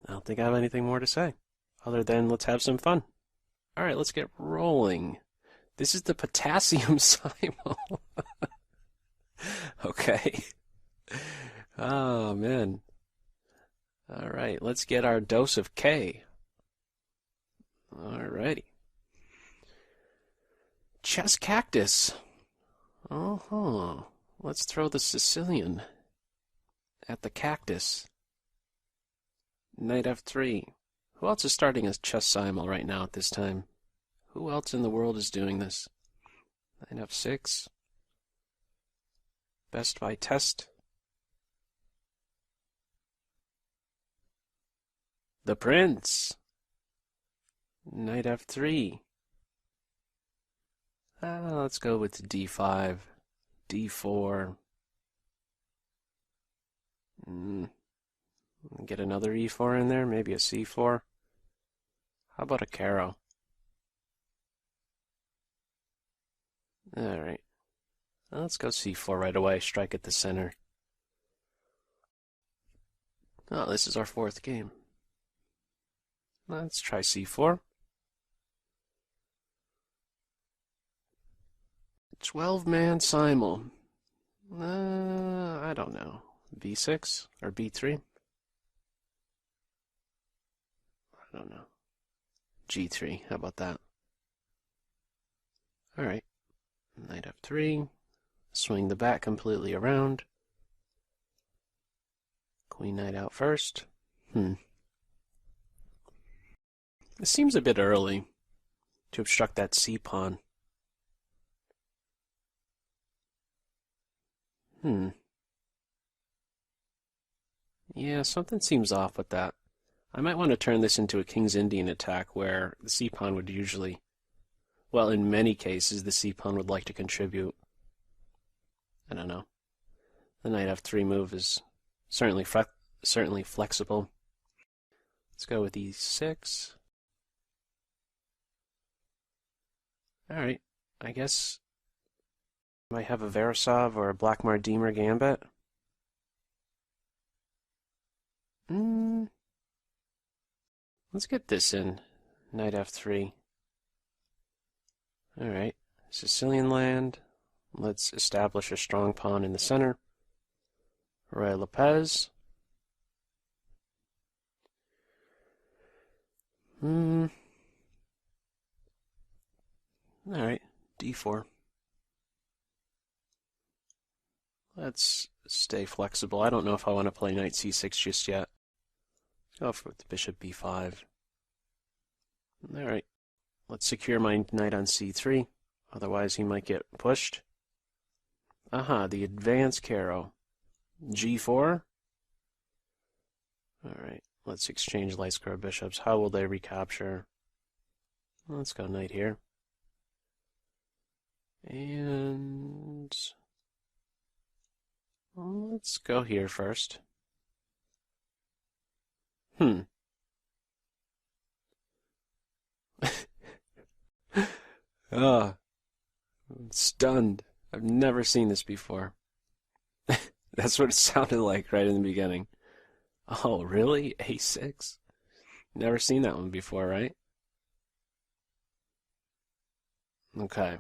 I don't think I have anything more to say, other than let's have some fun. All right, let's get rolling. This is the potassium simul. Okay. Oh, man. All right, let's get our dose of K. All righty. Chess cactus. Uh-huh. Let's throw the Sicilian at the cactus. Knight f3. Who else is starting a chess simul right now at this time? Who else in the world is doing this? Knight f6. Best by test. The prince. Knight f3. Let's go with d5, d4. Get another e4 in there, maybe a c4. How about a caro? All right. Let's go c4 right away, strike at the center. Oh, this is our fourth game. Let's try c4. 12-man simul. I don't know. b6 or b3? I don't know. g3, how about that? Alright. Knight f3. Swing the back completely around. Queen knight out first. It seems a bit early to obstruct that c-pawn. Yeah, something seems off with that. I might want to turn this into a King's Indian attack where the c-pawn would usually, well, in many cases, the c-pawn would like to contribute. I don't know. The knight f3 move is certainly flexible. Let's go with e6. Alright, I guess I might have a Veresov or a Blackmar-Deemer gambit. Let's get this in. Knight f3. Alright, Sicilian land. Let's establish a strong pawn in the center. Roy Lopez. Alright, d4. Let's stay flexible. I don't know if I want to play knight c6 just yet. Go for the bishop b5. Alright, let's secure my knight on c3. Otherwise he might get pushed. Aha, the advanced caro. g4. Alright, let's exchange light square bishops. How will they recapture? Let's go knight here. And let's go here first. Oh, I'm stunned. I've never seen this before. That's what it sounded like right in the beginning. Oh, really? A6? Never seen that one before, right? Okay.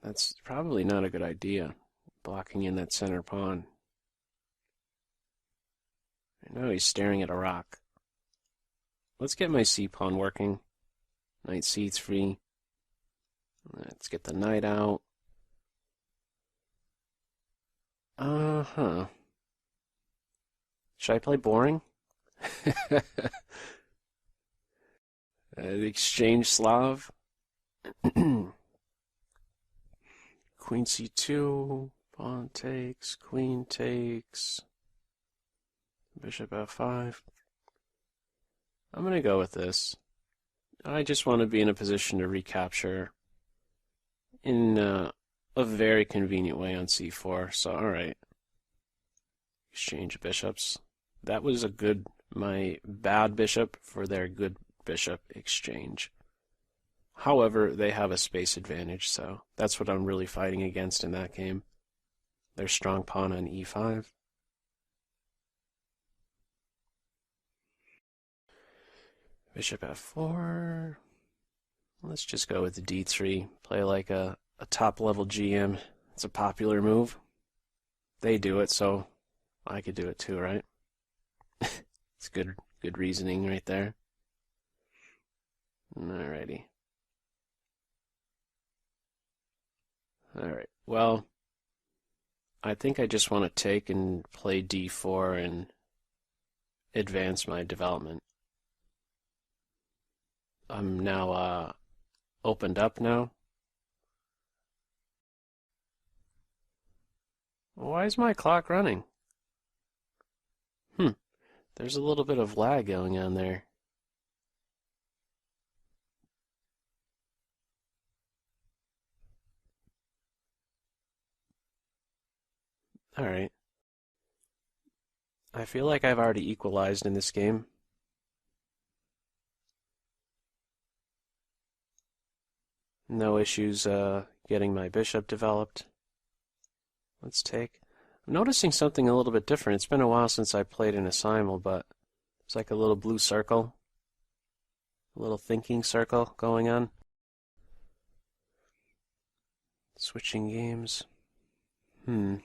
That's probably not a good idea, blocking in that center pawn. I know he's staring at a rock. Let's get my c-pawn working. Knight c3. Let's get the knight out. Should I play boring? The exchange Slav. Queen c2, pawn takes, queen takes, bishop f5. I'm going to go with this. I just want to be in a position to recapture in a very convenient way on c4. So, alright. Exchange bishops. That was my bad bishop for their good bishop exchange. However, they have a space advantage, so that's what I'm really fighting against in that game. their strong pawn on e5. Bishop f4. Let's just go with the d3. Play like a top-level GM. It's a popular move. They do it, so I could do it too, right? It's good reasoning right there. Alrighty. Alright, well, I think I just want to take and play d4 and advance my development. I'm now opened up now. Why is my clock running? There's a little bit of lag going on there. Alright. I feel like I've already equalized in this game. No issues getting my bishop developed. Let's take. I'm noticing something a little bit different. It's been a while since I played in a simul, but it's like a little blue circle. A little thinking circle going on. Switching games. They're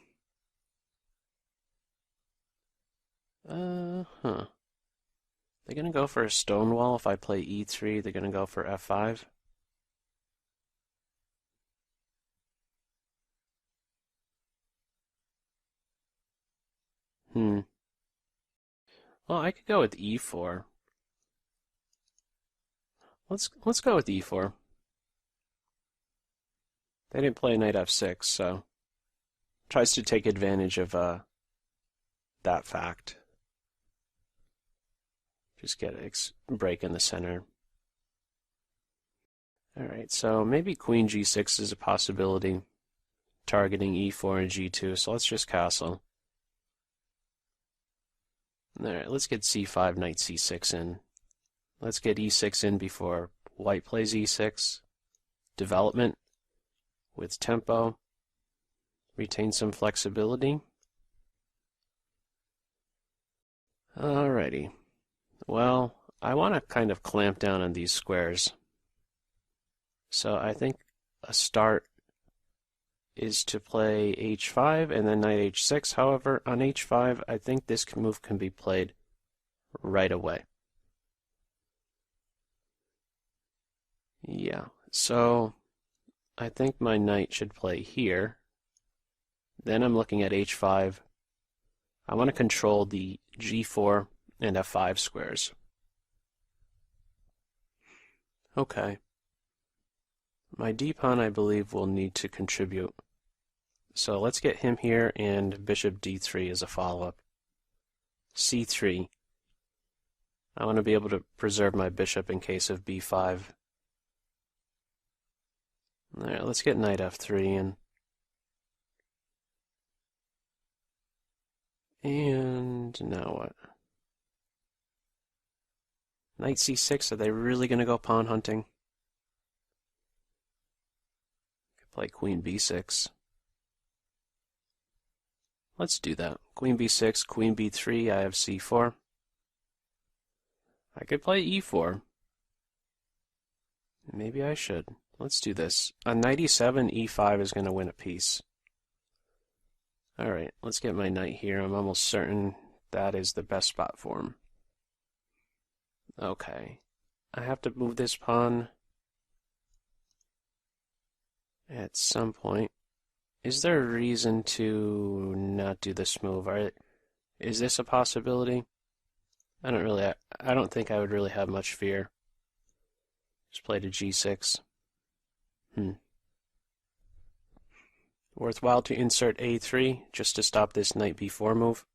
gonna go for a stone wall if I play e3. They're gonna go for f5. Well, I could go with e4. Let's go with e4. They didn't play knight f6, so tries to take advantage of that fact. Just get a break in the center. Alright, so maybe queen g6 is a possibility, targeting e4 and g2, so let's just castle. Alright, let's get c5, knight c6 in. Let's get e6 in before white plays e6. Development with tempo. Retain some flexibility. Alrighty. Well, I want to kind of clamp down on these squares. So I think a start is to play h5 and then knight h6. However, on h5, I think this move can be played right away. Yeah, so I think my knight should play here. Then I'm looking at h5. I want to control the g4 and f5 squares. Okay. My d-pawn, I believe, will need to contribute. So let's get him here and bishop d3 as a follow-up. c3. I want to be able to preserve my bishop in case of b5. Alright, let's get knight f3 in. And now what? Knight c6, are they really going to go pawn hunting? Could play queen b6. Let's do that. Queen b6, queen b3, I have c4. I could play e4. Maybe I should. Let's do this. On knight e7, e5 is going to win a piece. Alright, let's get my knight here. I'm almost certain that is the best spot for him. Okay. I have to move this pawn at some point. Is there a reason to not do this move? Is this a possibility? I don't think I would really have much fear. Just play to g6. Worthwhile to insert a3 just to stop this knight b4 move.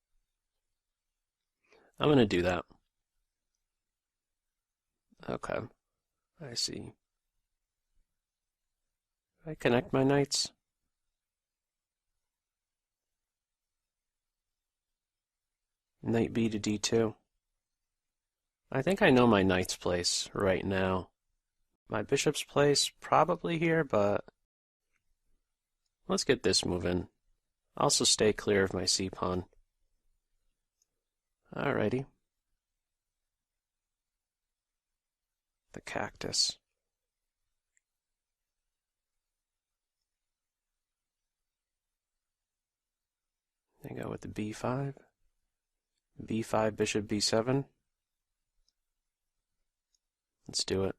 I'm going to do that. Okay, I see. I connect my knights. Knight b to d2. I think I know my knight's place right now. My bishop's place probably here, but let's get this move in. Also stay clear of my c-pawn. Alrighty. The cactus. I go with the b5. b5, bishop b7. Let's do it.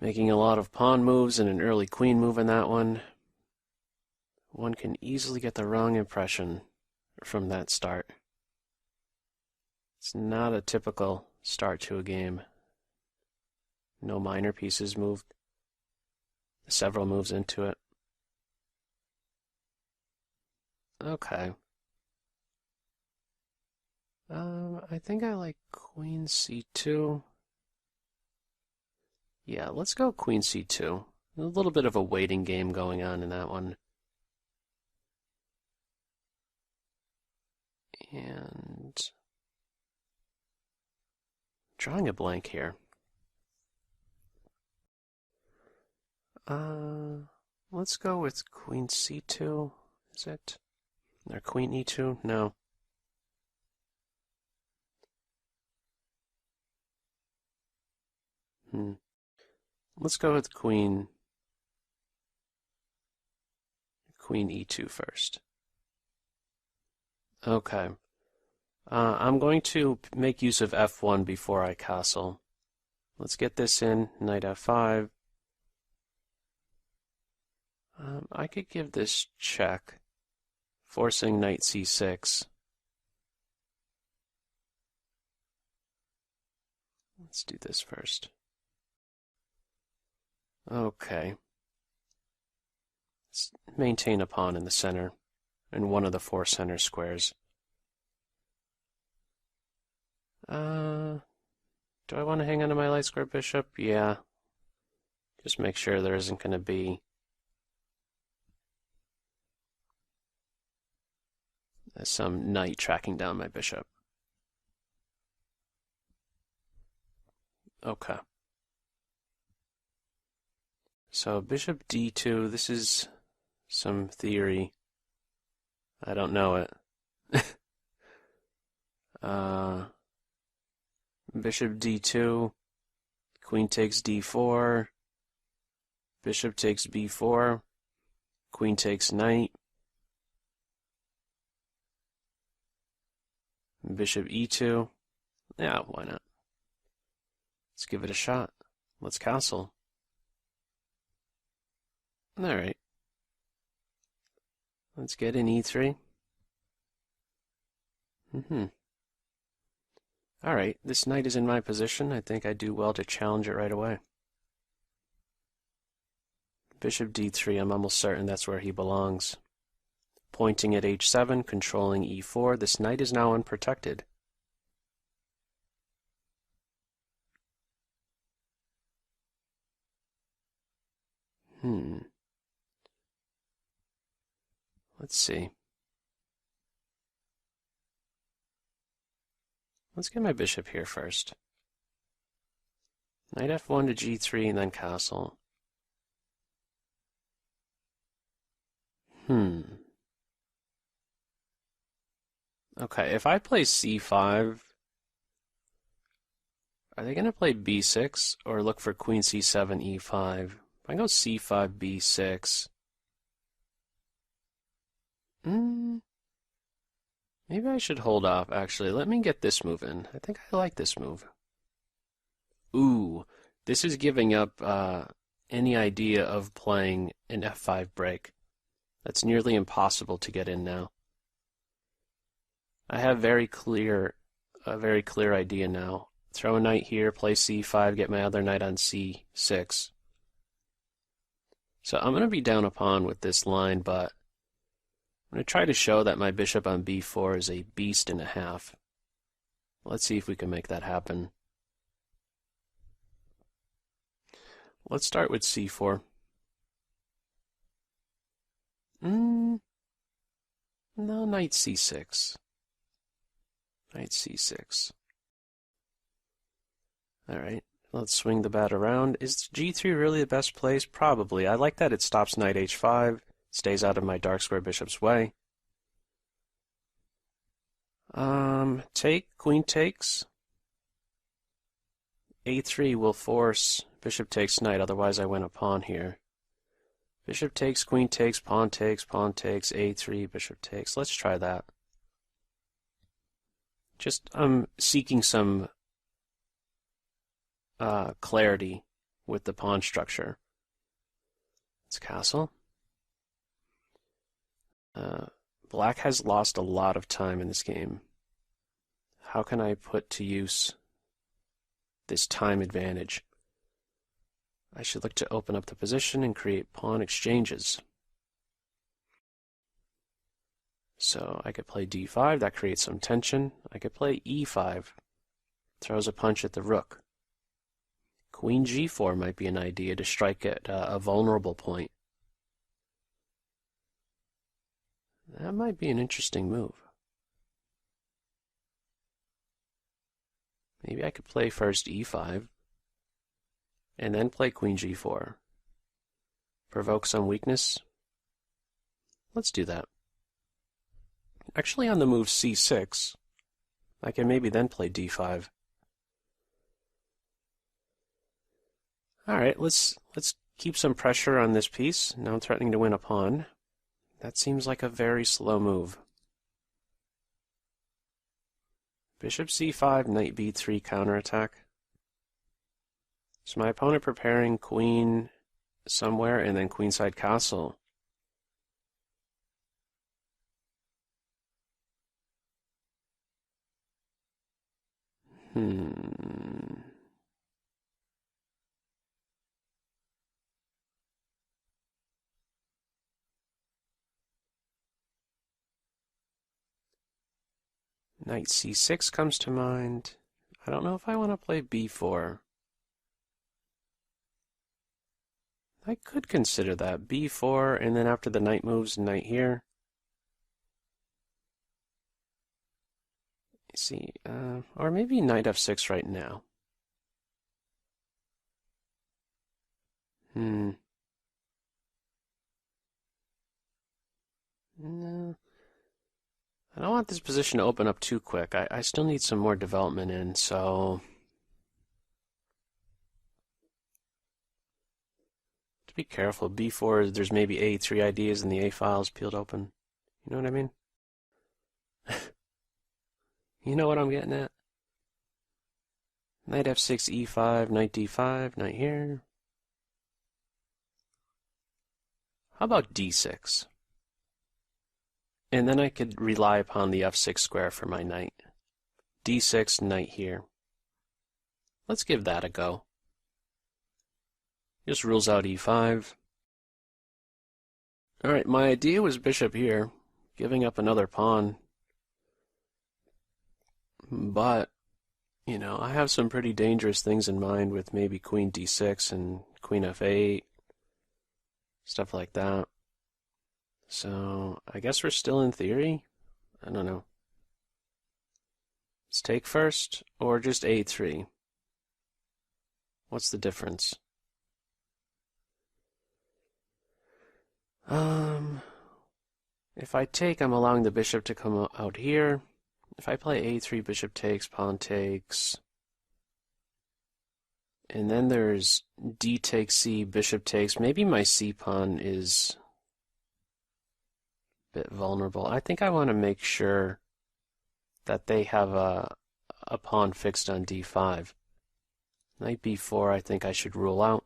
Making a lot of pawn moves and an early queen move in that one. One can easily get the wrong impression from that start. It's not a typical start to a game. No minor pieces moved. Several moves into it. Okay. I think I like queen c2. Yeah, let's go queen c2. A little bit of a waiting game going on in that one. And drawing a blank here. Let's go with queen c2. Is it? Or queen e2? No. Let's go with queen e2 first. Okay. I'm going to make use of f1 before I castle. Let's get this in, knight f5. I could give this check, forcing knight c6. Let's do this first. Okay. Let's maintain a pawn in the center, in one of the 4 center squares. Do I want to hang on to my light square bishop? Yeah. Just make sure there isn't going to be some knight tracking down my bishop. Okay. So bishop d2, this is some theory. I don't know it. Bishop d2, queen takes d4, bishop takes b4, queen takes knight, bishop e2. Yeah, why not? Let's give it a shot. Let's castle. Alright. Let's get in e3. Alright, this knight is in my position. I think I do well to challenge it right away. Bishop d3, I'm almost certain that's where he belongs. Pointing at h7, controlling e4. This knight is now unprotected. Let's see. Let's get my bishop here first. Knight f1 to g3 and then castle. Okay, if I play c5, are they going to play b6 or look for queen c7, e5? If I go c5, b6, maybe I should hold off, actually. Let me get this move in. I think I like this move. Ooh, this is giving up any idea of playing an f5 break. That's nearly impossible to get in now. I have a very clear idea now. Throw a knight here, play c5, get my other knight on c6. So I'm going to be down a pawn with this line, but I'm going to try to show that my bishop on b4 is a beast and a half. Let's see if we can make that happen. Let's start with c4. No, knight c6. Knight c6. Alright, Let's swing the bat around. Is g3 really the best place? Probably. I like that it stops knight h5, stays out of my dark square bishop's way. Take, queen takes. a3 will force bishop takes knight, otherwise I win a pawn here. Bishop takes, queen takes, pawn takes, a3, bishop takes. Let's try that. Just, I'm seeking some clarity with the pawn structure. Let's castle. Black has lost a lot of time in this game. How can I put to use this time advantage? I should look to open up the position and create pawn exchanges. So I could play d5, that creates some tension. I could play e5, throws a punch at the rook. Queen g4 might be an idea to strike at a vulnerable point. That might be an interesting move. Maybe I could play first e5, and then play queen g4. Provoke some weakness. Let's do that. Actually, on the move c6, I can maybe then play d5. Alright, let's keep some pressure on this piece. Now I'm threatening to win a pawn. That seems like a very slow move. Bishop c5, knight b3 counterattack. Is my opponent preparing queen somewhere and then queenside castle? Knight c6 comes to mind. I don't know if I want to play b4. I could consider that. b4, and then after the knight moves, knight here. See, or maybe knight f6 right now. No. I don't want this position to open up too quick. I still need some more development in, so... To be careful, b4, there's maybe a3 ideas and the a files peeled open. You know what I mean? You know what I'm getting at? Knight f6, e5, knight d5, knight here. How about d6? And then I could rely upon the f6 square for my knight. d6, knight here. Let's give that a go. Just rules out e5. Alright, my idea was bishop here, giving up another pawn. But, you know, I have some pretty dangerous things in mind with maybe queen d6 and queen f8, stuff like that. So, I guess we're still in theory? I don't know. Let's take first, or just a3. What's the difference? If I take, I'm allowing the bishop to come out here. If I play a3, bishop takes, pawn takes. And then there's d takes c, bishop takes. Maybe my c pawn is a bit vulnerable. I think I want to make sure that they have a pawn fixed on d5. Knight b4 I think I should rule out.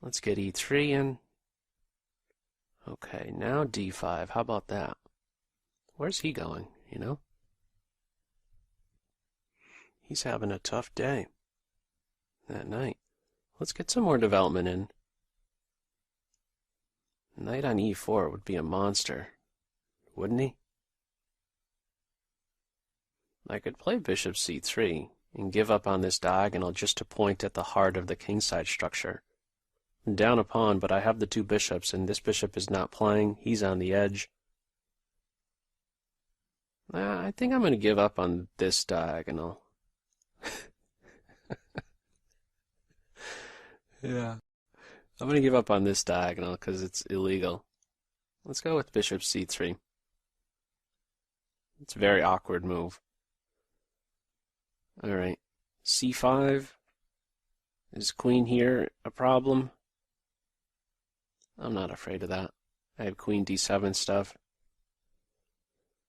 Let's get e3 in. Okay, now d5. How about that? Where's he going, you know? He's having a tough day that night. Let's get some more development in. Knight on e4 would be a monster, wouldn't he? I could play bishop c3 and give up on this diagonal just to point at the heart of the kingside structure. I'm down a pawn, but I have the two bishops, and this bishop is not playing. He's on the edge. I think I'm going to give up on this diagonal. Yeah. I'm going to give up on this diagonal because it's illegal. Let's go with bishop c3. It's a very awkward move. All right. c5. Is queen here a problem? I'm not afraid of that. I have queen d7 stuff.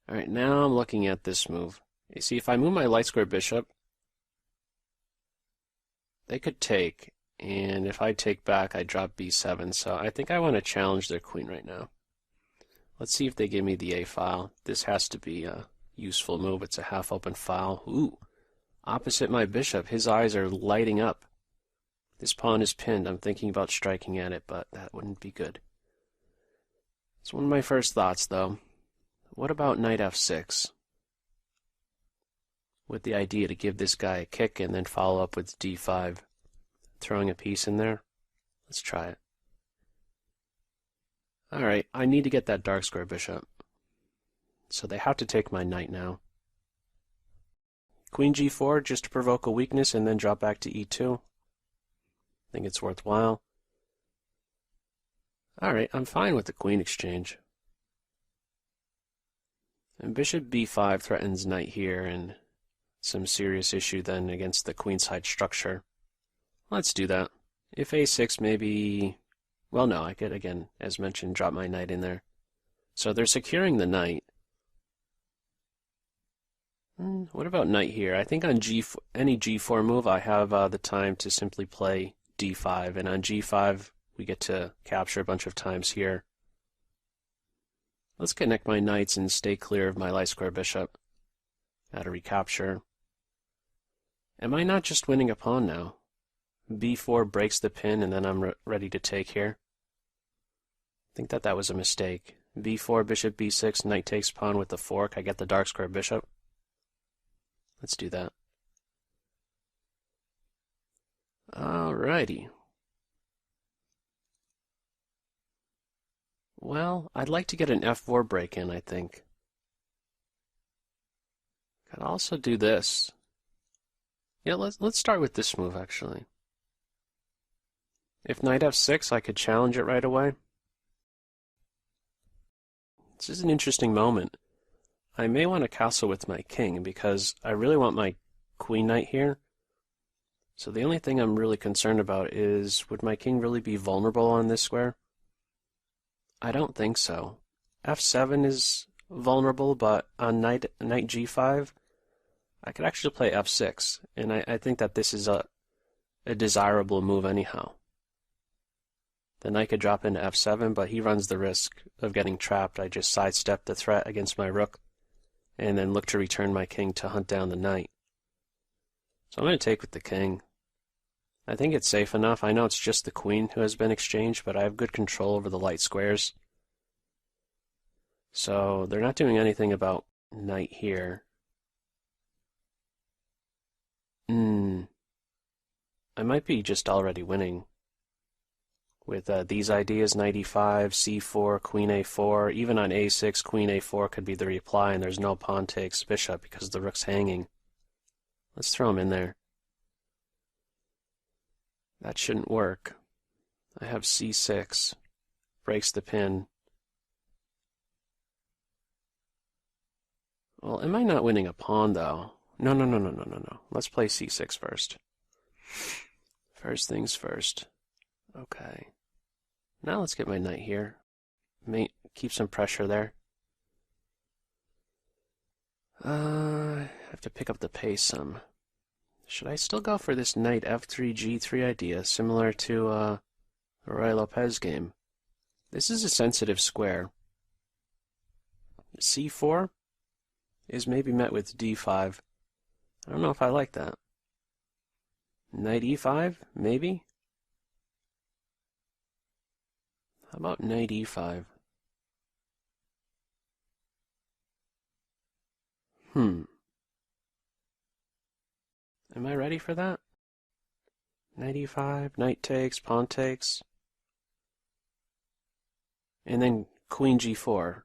All right, now I'm looking at this move. You see, if I move my light square bishop, they could take, and if I take back, I drop b7. So I think I want to challenge their queen right now. Let's see if they give me the a file. This has to be a useful move. It's a half-open file. Ooh, opposite my bishop. His eyes are lighting up. This pawn is pinned. I'm thinking about striking at it, but that wouldn't be good. It's one of my first thoughts, though. What about knight f6? With the idea to give this guy a kick and then follow up with d5. Throwing a piece in there. Let's try it. Alright, I need to get that dark square bishop. So they have to take my knight now. Queen g4 just to provoke a weakness and then drop back to e2. I think it's worthwhile. Alright, I'm fine with the queen exchange. And bishop b5 threatens knight here and some serious issue then against the queenside structure. Let's do that. If a6 maybe... Well, no, I could, again, as mentioned, drop my knight in there. So they're securing the knight. What about knight here? I think on any g4 move, I have the time to simply play d5. And on g5, we get to capture a bunch of times here. Let's connect my knights and stay clear of my light square bishop. At a recapture. Am I not just winning a pawn now? b4 breaks the pin and then I'm ready to take here. I think that was a mistake. b4, bishop b6, knight takes pawn with the fork. I get the dark square bishop. Let's do that. Alrighty. Well, I'd like to get an f4 break in, I think. Could also do this. Yeah, let's start with this move, actually. If knight f6, I could challenge it right away. This is an interesting moment. I may want to castle with my king because I really want my queen knight here. So the only thing I'm really concerned about is, would my king really be vulnerable on this square? I don't think so. f7 is vulnerable, but on knight g5, I could actually play f6, and I think that this is a desirable move anyhow. The knight could drop into f7, but he runs the risk of getting trapped. I just sidestep the threat against my rook, and then look to return my king to hunt down the knight. So I'm going to take with the king. I think it's safe enough. I know it's just the queen who has been exchanged, but I have good control over the light squares. So they're not doing anything about knight here. I might be just already winning. With these ideas, knight e5, c4, queen a4, even on a6, queen a4 could be the reply, and there's no pawn takes bishop because the rook's hanging. Let's throw him in there. That shouldn't work. I have c6. Breaks the pin. Well, am I not winning a pawn, though? No. Let's play c6 first. First things first. Okay. Now let's get my knight here. Keep some pressure there. I have to pick up the pace some. Should I still go for this knight f3 g3 idea, similar to the Roy Lopez game? This is a sensitive square. c4 is maybe met with d5. I don't know if I like that. Knight e5, maybe? How about knight e5? Am I ready for that? Knight e5, knight takes, pawn takes. And then queen g4.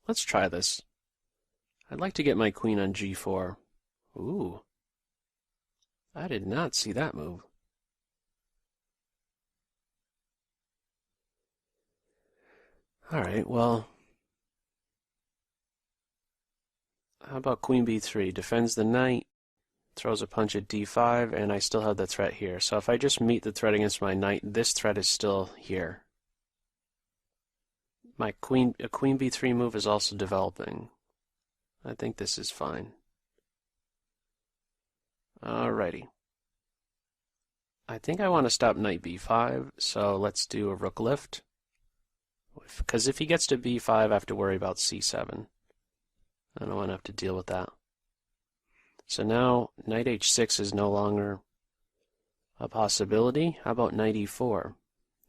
Let's try this. I'd like to get my queen on g4. Ooh. I did not see that move. Alright, well, how about queen b3? Defends the knight, throws a punch at d5, and I still have the threat here. So if I just meet the threat against my knight, this threat is still here. A queen b3 move is also developing. I think this is fine. Alrighty. I think I want to stop knight b5, so let's do a rook lift. Because if he gets to b5, I have to worry about c7. I don't want to have to deal with that. So now knight h6 is no longer a possibility. How about knight e4?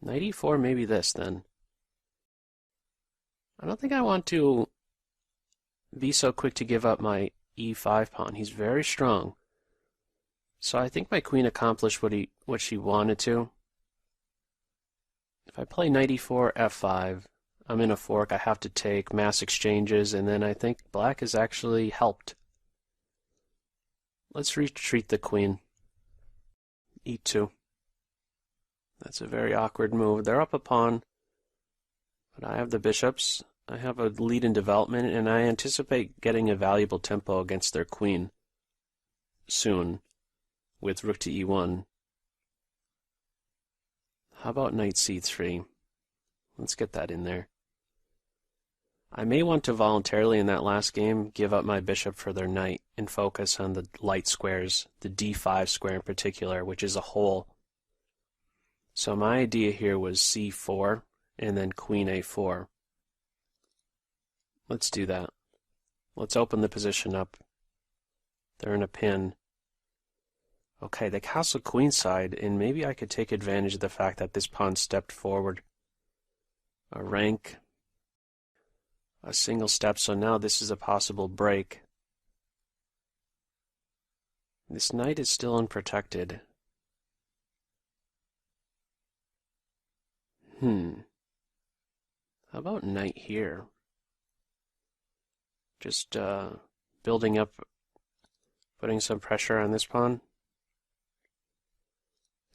Knight e4, maybe this then. I don't think I want to be so quick to give up my e5 pawn. He's very strong. So I think my queen accomplished what she wanted to. If I play knight e4, f5, I'm in a fork. I have to take mass exchanges, and then I think black is actually helped. Let's retreat the queen. e2. That's a very awkward move. They're up a pawn, but I have the bishops. I have a lead in development, and I anticipate getting a valuable tempo against their queen soon with rook to e1. How about knight c3? Let's get that in there. I may want to voluntarily in that last game give up my bishop for their knight and focus on the light squares, the d5 square in particular, which is a hole. So my idea here was c4 and then queen a4. Let's do that. Let's open the position up. They're in a pin. Okay, they castle queenside, and maybe I could take advantage of the fact that this pawn stepped forward. A rank, a single step, so now this is a possible break. This knight is still unprotected. How about knight here? Just building up, putting some pressure on this pawn.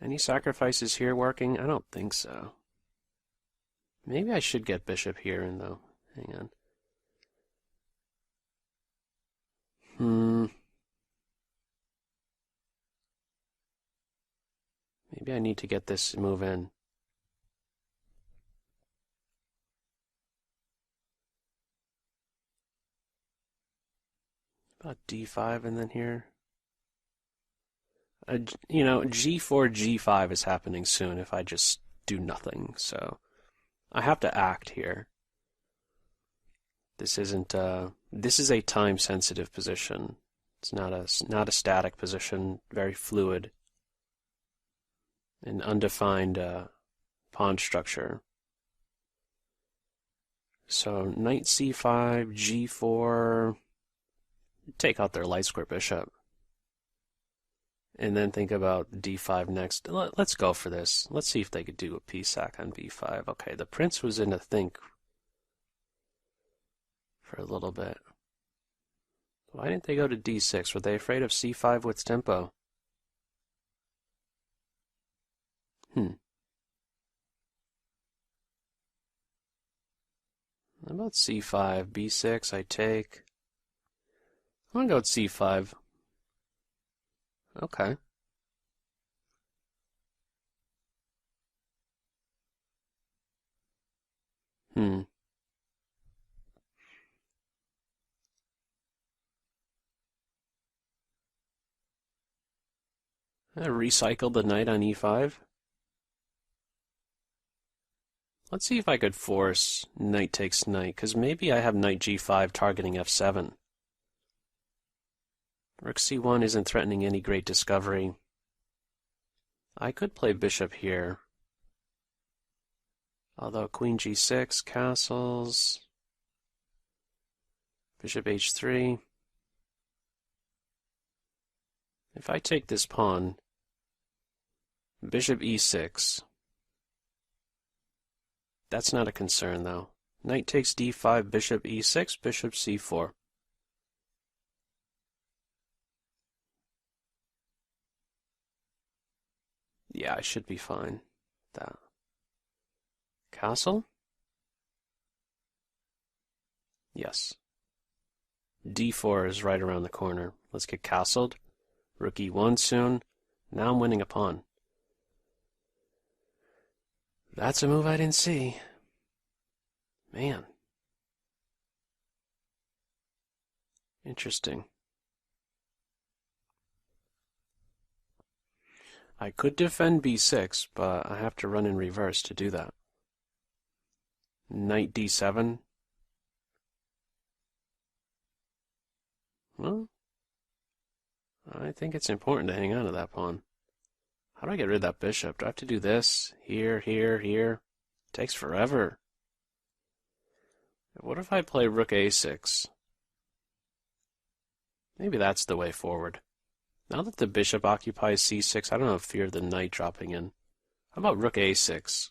Any sacrifices here working? I don't think so. Maybe I should get bishop here in though. Hang on. Maybe I need to get this move in. About d5 and then here. You know, g4, g5 is happening soon if I just do nothing. So I have to act here. This isn't. This is a time-sensitive position. It's not a static position. Very fluid. An undefined pawn structure. So knight c5, g4. Take out their light square bishop. And then think about d5 next. Let's go for this. Let's see if they could do a p-sack on b5. Okay, the prince was in a think for a little bit. Why didn't they go to d6? Were they afraid of c5 with tempo? How about c5, b6, I take. I'm gonna go with c5. Okay. I recycled the knight on e5. Let's see if I could force knight takes knight, because maybe I have knight g5 targeting f7. Rook c1 isn't threatening any great discovery. I could play bishop here. Although queen g6, castles, bishop h3. If I take this pawn, bishop e6. That's not a concern, though. Knight takes d5, bishop e6, bishop c4. Yeah, I should be fine. That. Castle? Yes. d4 is right around the corner. Let's get castled. Rook e1 soon. Now I'm winning a pawn. That's a move I didn't see. Man. Interesting. I could defend b6, but I have to run in reverse to do that. Knight d7. Well, I think it's important to hang on to that pawn. How do I get rid of that bishop? Do I have to do this? Here, here, here? It takes forever. What if I play rook a6? Maybe that's the way forward. Now that the bishop occupies c6, I don't have fear of the knight dropping in. How about rook a6?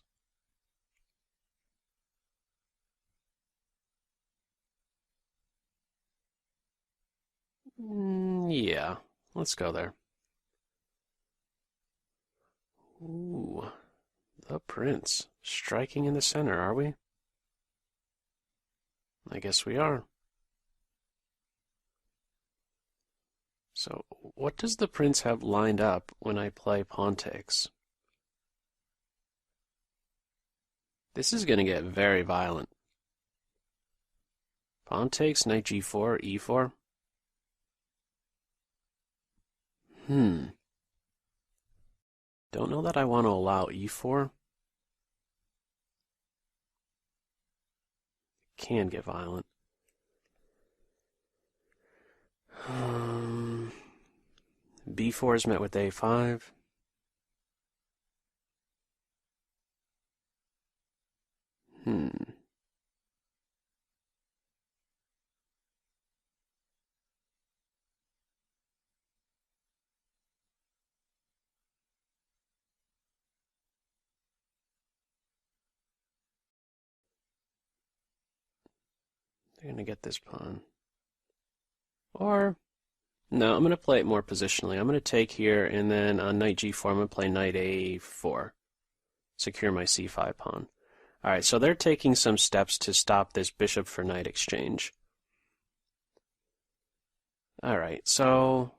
Yeah, let's go there. Ooh, the prince. Striking in the center, are we? I guess we are. So, what does the prince have lined up when I play pawn takes? This is going to get very violent. Pawn takes, knight g4, e4. Don't know that I want to allow e4. Can get violent. b4 is met with a5. They're going to get this pawn. Or, no, I'm going to play it more positionally. I'm going to take here, and then on knight g4, I'm going to play knight a4. Secure my c5 pawn. Alright, so they're taking some steps to stop this bishop for knight exchange. Alright, so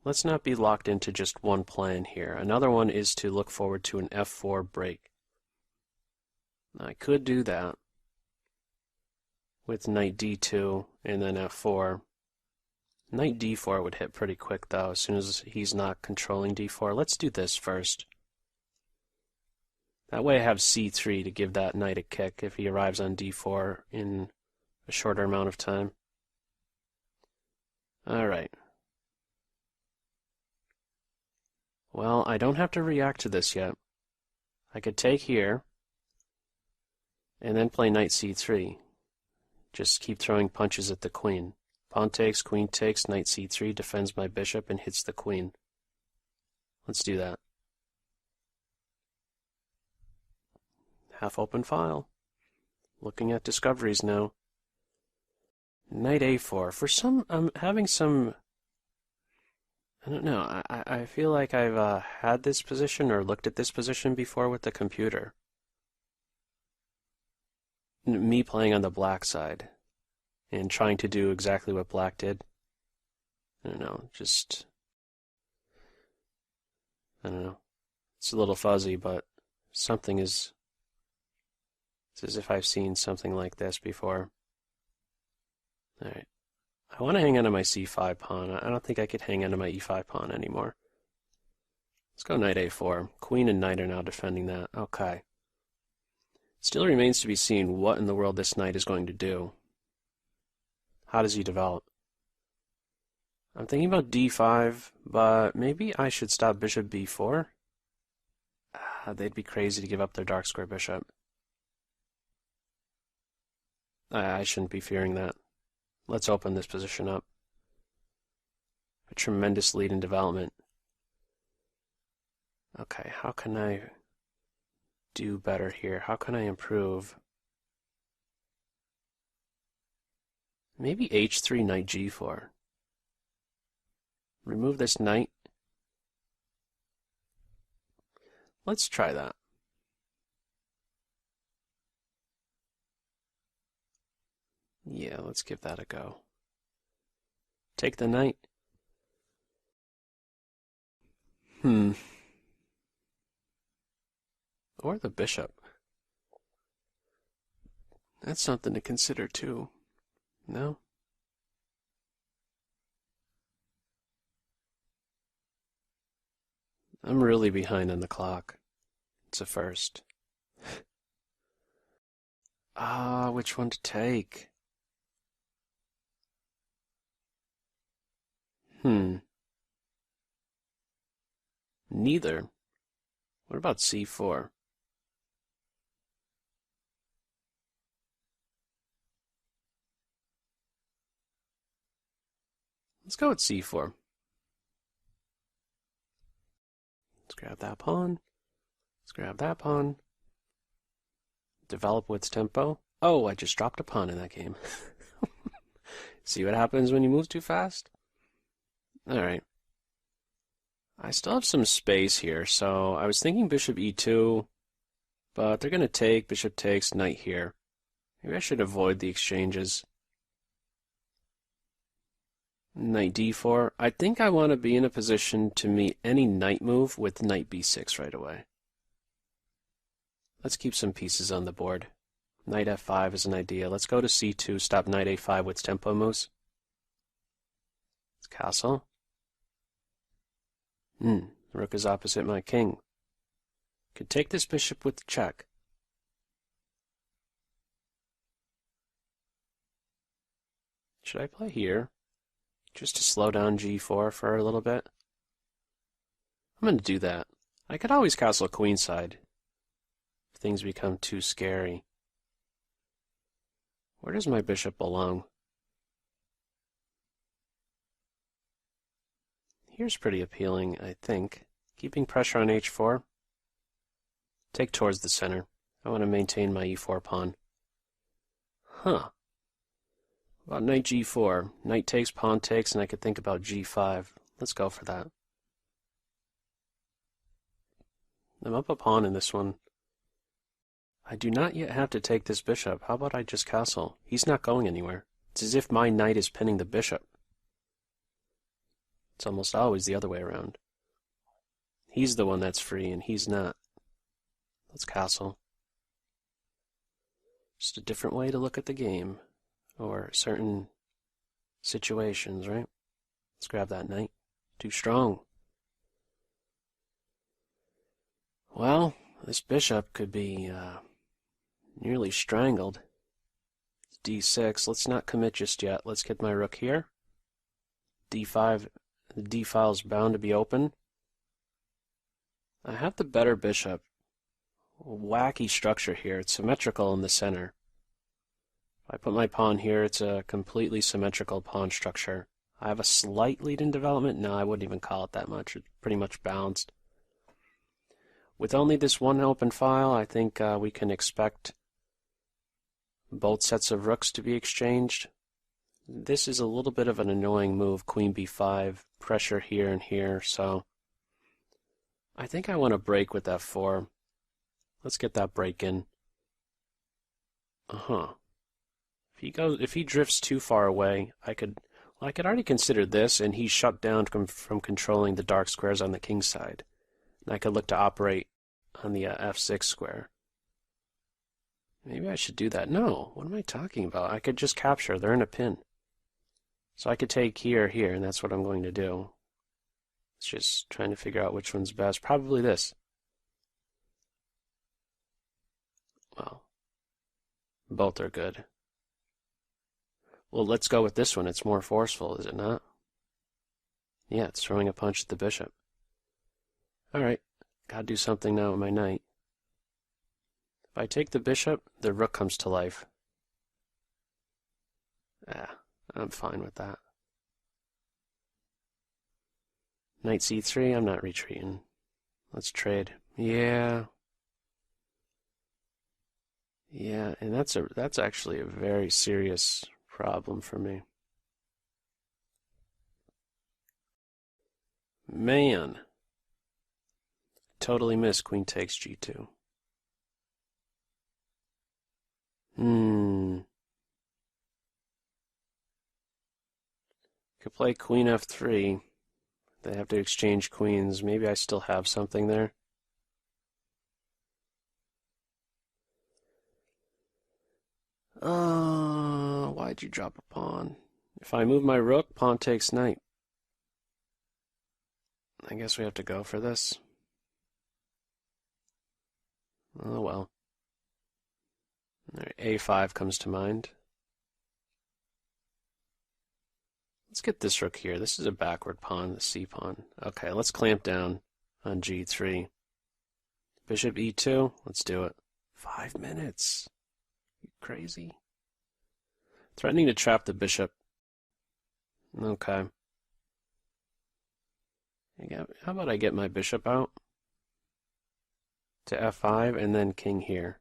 let's not be locked into just one plan here. Another one is to look forward to an f4 break. I could do that with knight d2 and then f4. Knight d4 would hit pretty quick, though, as soon as he's not controlling d4. Let's do this first. That way I have c3 to give that knight a kick if he arrives on d4 in a shorter amount of time. Alright. Well, I don't have to react to this yet. I could take here, and then play knight c3. Just keep throwing punches at the queen. Pawn takes, queen takes, knight c3 defends my bishop and hits the queen. Let's do that. Half open file. Looking at discoveries now. Knight a4. For some, I'm having some... I don't know. I feel like I've had this position or looked at this position before with the computer. Me playing on the black side and trying to do exactly what black did. I don't know. Just... I don't know. It's a little fuzzy, but something is... It's as if I've seen something like this before. Alright. I want to hang on to my c5 pawn. I don't think I could hang on to my e5 pawn anymore. Let's go knight a4. Queen and knight are now defending that. Okay. Still remains to be seen what in the world this knight is going to do. How does he develop? I'm thinking about d5, but maybe I should stop bishop b4? They'd be crazy to give up their dark square bishop. I shouldn't be fearing that. Let's open this position up. A tremendous lead in development. Okay, how can I do better here? How can I improve? Maybe h3, knight g4. Remove this knight. Let's try that. Yeah, let's give that a go. Take the knight. Or the bishop. That's something to consider too. No? I'm really behind on the clock. It's a first. Which one to take? Neither. What about c4? Let's go with c4. Let's grab that pawn. Let's grab that pawn. Develop with tempo. Oh, I just dropped a pawn in that game. See what happens when you move too fast? Alright. I still have some space here, so I was thinking bishop e2, but they're going to take, bishop takes, knight here. Maybe I should avoid the exchanges. Knight d4. I think I want to be in a position to meet any knight move with knight b6 right away. Let's keep some pieces on the board. Knight f5 is an idea. Let's go to c2, stop knight a5 with tempo moves. Let's castle. Rook is opposite my king. Could take this bishop with check. Should I play here? Just to slow down g4 for a little bit? I'm going to do that. I could always castle queenside if things become too scary. Where does my bishop belong? Here's pretty appealing, I think. Keeping pressure on h4. Take towards the center. I want to maintain my e4 pawn. About knight g4. Knight takes, pawn takes, and I could think about g5. Let's go for that. I'm up a pawn in this one. I do not yet have to take this bishop. How about I just castle? He's not going anywhere. It's as if my knight is pinning the bishop. It's almost always the other way around. He's the one that's free, and he's not. Let's castle. Just a different way to look at the game, or certain situations, right? Let's grab that knight. Too strong. Well, this bishop could be nearly strangled. It's d6. Let's not commit just yet. Let's get my rook here. d5. The d-file is bound to be open. I have the better bishop. Wacky structure here. It's symmetrical in the center. If I put my pawn here, it's a completely symmetrical pawn structure. I have a slight lead in development. No, I wouldn't even call it that much. It's pretty much balanced. With only this one open file, I think we can expect both sets of rooks to be exchanged. This is a little bit of an annoying move, queen b5, pressure here and here, so I think I want to break with f4. Let's get that break in. If he drifts too far away, I could already consider this, and he's shut down from controlling the dark squares on the king side. And I could look to operate on the f6 square. Maybe I should do that. No, what am I talking about? I could just capture. They're in a pin. So I could take here, here, and that's what I'm going to do. It's just trying to figure out which one's best. Probably this. Well, both are good. Well, let's go with this one. It's more forceful, is it not? Yeah, it's throwing a punch at the bishop. Alright, gotta do something now with my knight. If I take the bishop, the rook comes to life. I'm fine with that. Knight c3, I'm not retreating. Let's trade. Yeah, and that's actually a very serious problem for me. Man, totally missed queen takes g2. play queen f3. They have to exchange queens. Maybe I still have something there. Why'd you drop a pawn? If I move my rook, pawn takes knight. I guess we have to go for this. Oh well. A5 comes to mind. Let's get this rook here. This is a backward pawn, the c pawn. Okay, let's clamp down on g3. Bishop e2. Let's do it. 5 minutes. You crazy? Threatening to trap the bishop. Okay. How about I get my bishop out to f5 and then king here.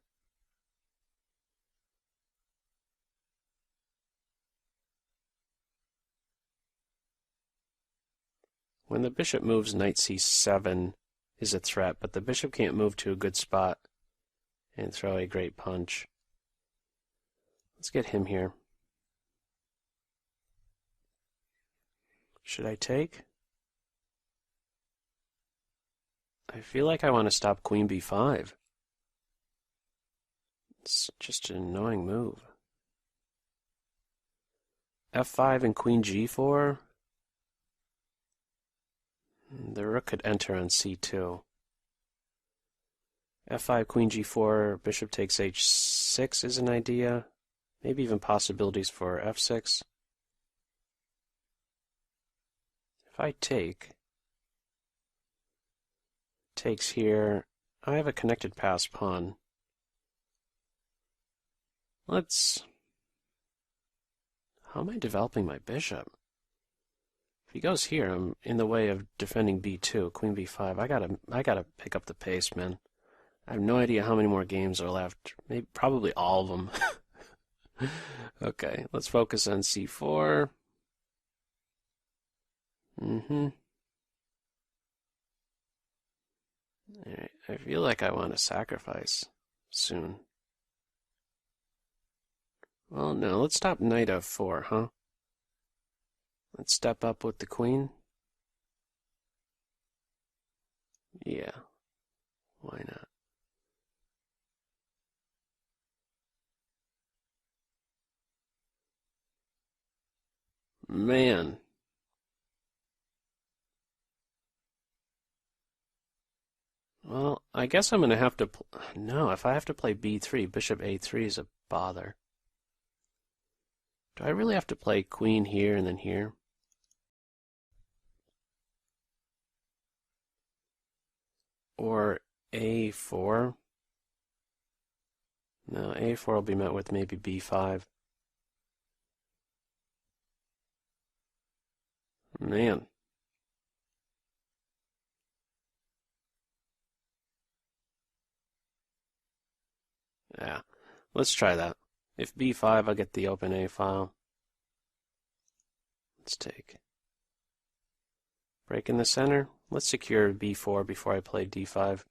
When the bishop moves, knight c7 is a threat, but the bishop can't move to a good spot and throw a great punch. Let's get him here. Should I take? I feel like I want to stop queen b5. It's just an annoying move. f5 and queen g4. The rook could enter on c2. f5, queen g4, bishop takes h6 is an idea. Maybe even possibilities for f6. If I take, takes here, I have a connected pass pawn. How am I developing my bishop? If he goes here, I'm in the way of defending b2, queen b5. I gotta pick up the pace, man. I have no idea how many more games are left. Maybe, probably all of them. Okay, let's focus on c4. Alright, I feel like I want to sacrifice soon. Well, no, let's stop knight f4, huh? Let's step up with the queen. Yeah, why not? Man. Well, I guess I'm going to have to... No, if I have to play b3, bishop a3 is a bother. Do I really have to play queen here and then here? Or a4? No, a4 will be met with maybe b5. Man. Yeah, let's try that. If b5, I'll get the open A file. Let's take. Break in the center. Let's secure b4 before I play d5.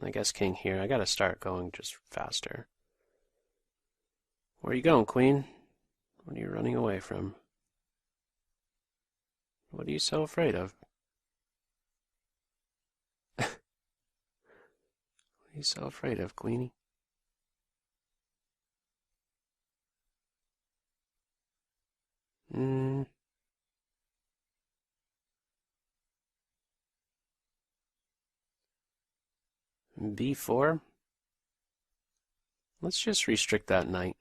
I guess king here. I gotta start going just faster. Where are you going, queen? What are you running away from? What are you so afraid of? What are you so afraid of, queenie? b4? Let's just restrict that knight.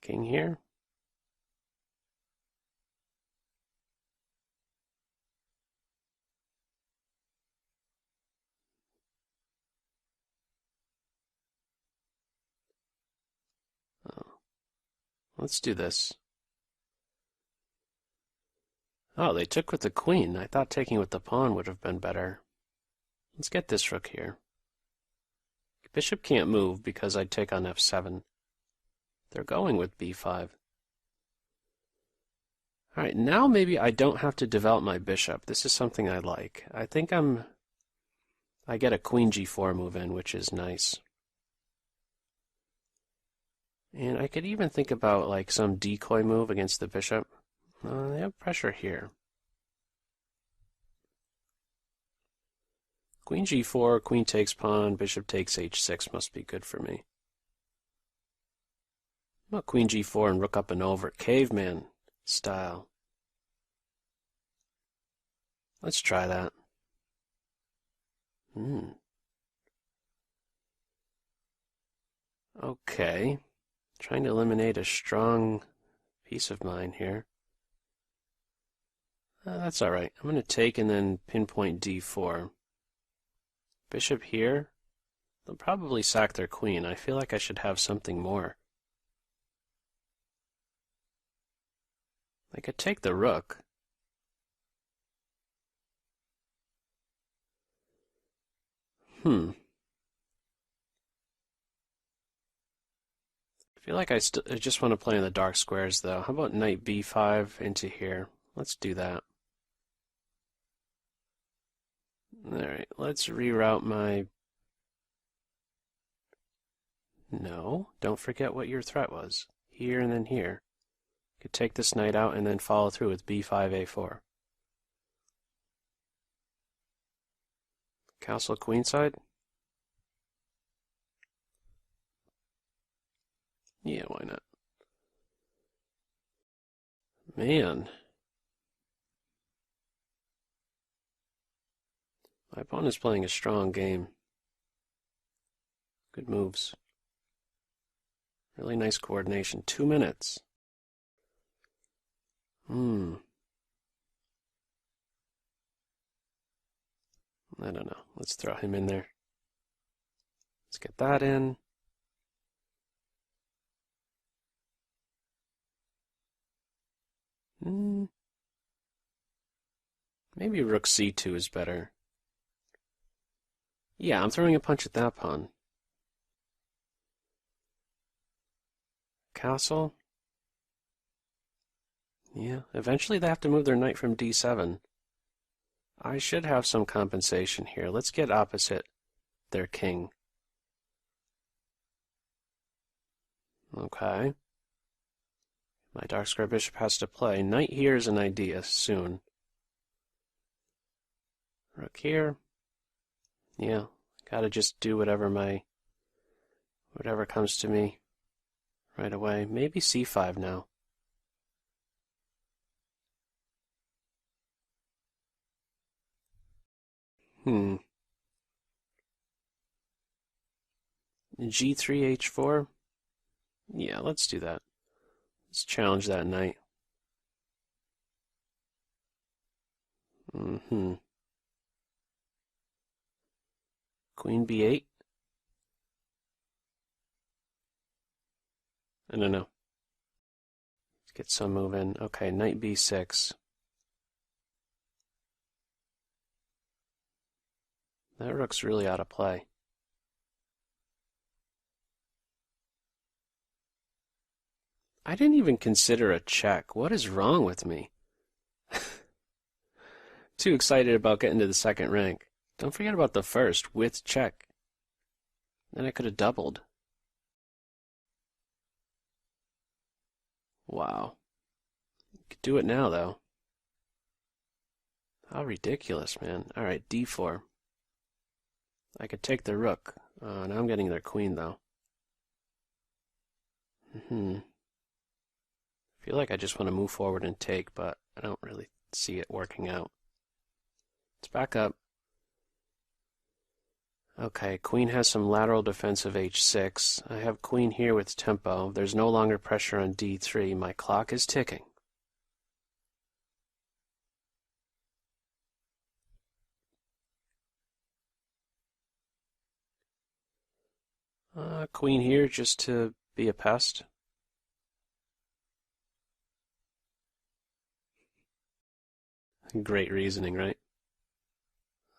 King here. Let's do this. Oh, they took with the queen. I thought taking with the pawn would have been better. Let's get this rook here. Bishop can't move because I'd take on f7. They're going with b5. Alright, now maybe I don't have to develop my bishop. This is something I like. I think I get a queen g4 move in, which is nice. And I could even think about like some decoy move against the bishop. They have pressure here. Queen g4, queen takes pawn, bishop takes h6 must be good for me. How about queen g4 and rook up and over, caveman style. Let's try that. Okay. Trying to eliminate a strong piece of mine here. That's alright. I'm going to take and then pinpoint d4. Bishop here. They'll probably sack their queen. I feel like I should have something more. I could take the rook. I feel like I just want to play in the dark squares, though. How about knight b5 into here? Let's do that. Alright, let's reroute my... No, don't forget what your threat was. Here and then here. Could take this knight out and then follow through with b5, a4. Castle queenside? Yeah, why not? Man. My opponent's playing a strong game. Good moves. Really nice coordination. 2 minutes. I don't know. Let's throw him in there. Let's get that in. Maybe rook c2 is better. Yeah, I'm throwing a punch at that pawn. Castle. Yeah, eventually they have to move their knight from d7. I should have some compensation here. Let's get opposite their king. Okay. My dark square bishop has to play. Knight here is an idea soon. Rook here. Yeah, gotta just do whatever comes to me right away. Maybe c5 now. G3, H4? Yeah, let's do that. Let's challenge that knight. Queen B8? I don't know. Let's get some move in. Okay, knight B6. That rook's really out of play. I didn't even consider a check. What is wrong with me? Too excited about getting to the second rank. Don't forget about the first, with check. Then I could have doubled. Wow. You could do it now, though. How ridiculous, man. Alright, d4. I could take the rook. Now I'm getting their queen, though. I feel like I just want to move forward and take, but I don't really see it working out. Let's back up. Okay, queen has some lateral defense of h6. I have queen here with tempo. There's no longer pressure on d3. My clock is ticking. Queen here just to be a pest. Great reasoning, right?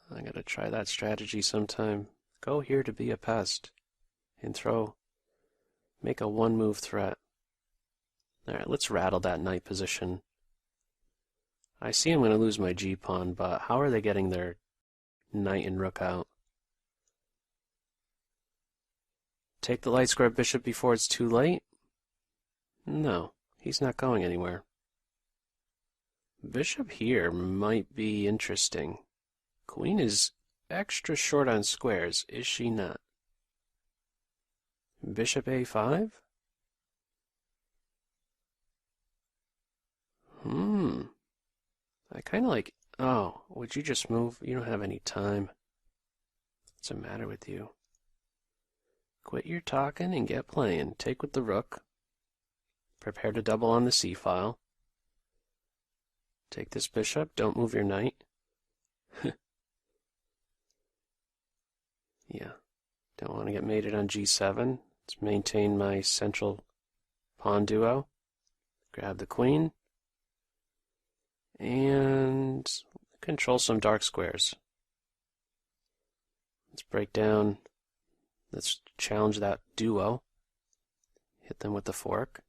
I gotta try that strategy sometime. Go here to be a pest. And make a one-move threat. Alright, let's rattle that knight position. I see I'm gonna lose my g-pawn, but how are they getting their knight and rook out? Take the light square bishop before it's too late. No, he's not going anywhere. Bishop here might be interesting. Queen is extra short on squares, is she not? Bishop a5? I kind of like... Oh, would you just move? You don't have any time. What's the matter with you? Quit your talking and get playing. Take with the rook. Prepare to double on the c-file. Take this bishop. Don't move your knight. Yeah. Don't want to get mated on g7. Let's maintain my central pawn duo. Grab the queen. And control some dark squares. Let's break down. Let's challenge that duo. Hit them with the fork.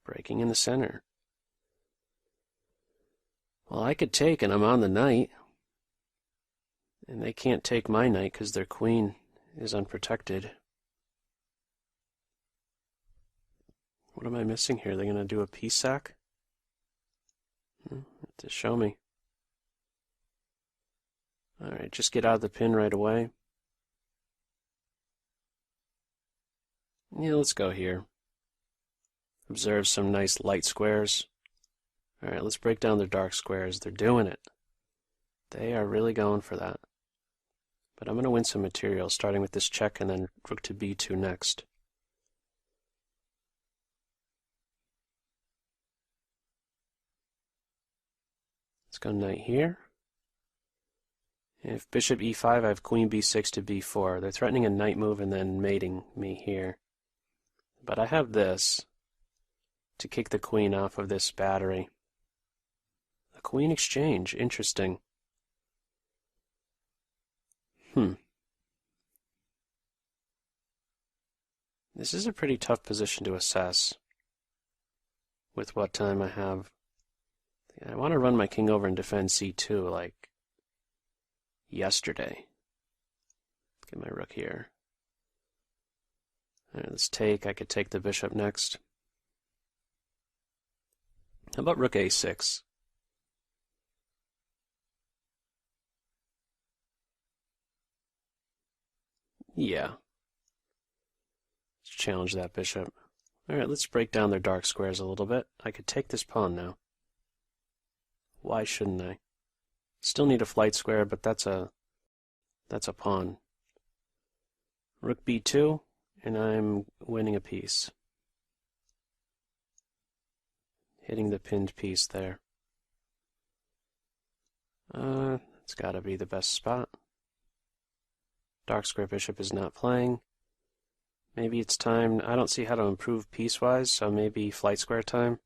Breaking in the center. Well, I could take, and I'm on the knight. And they can't take my knight because their queen is unprotected. What am I missing here? They're going to do a piece sack? To show me. Alright, just get out of the pin right away. Yeah, let's go here. Observe some nice light squares. Alright, let's break down their dark squares. They're doing it. They are really going for that. But I'm going to win some material, starting with this check and then rook to b2 next. Let's go knight here. If bishop e5, I have queen b6 to b4. They're threatening a knight move and then mating me here. But I have this to kick the queen off of this battery. A queen exchange. Interesting. This is a pretty tough position to assess with what time I have. I want to run my king over and defend c2 like yesterday. Get my rook here. All right, let's take. I could take the bishop next. How about rook a6? Yeah. Let's challenge that bishop. Alright, let's break down their dark squares a little bit. I could take this pawn now. Why shouldn't I? Still need a flight square, but that's a pawn. Rook b2, and I'm winning a piece. Hitting the pinned piece there. It's gotta be the best spot. Dark square bishop is not playing. Maybe it's time. I don't see how to improve piecewise, so maybe flight square time.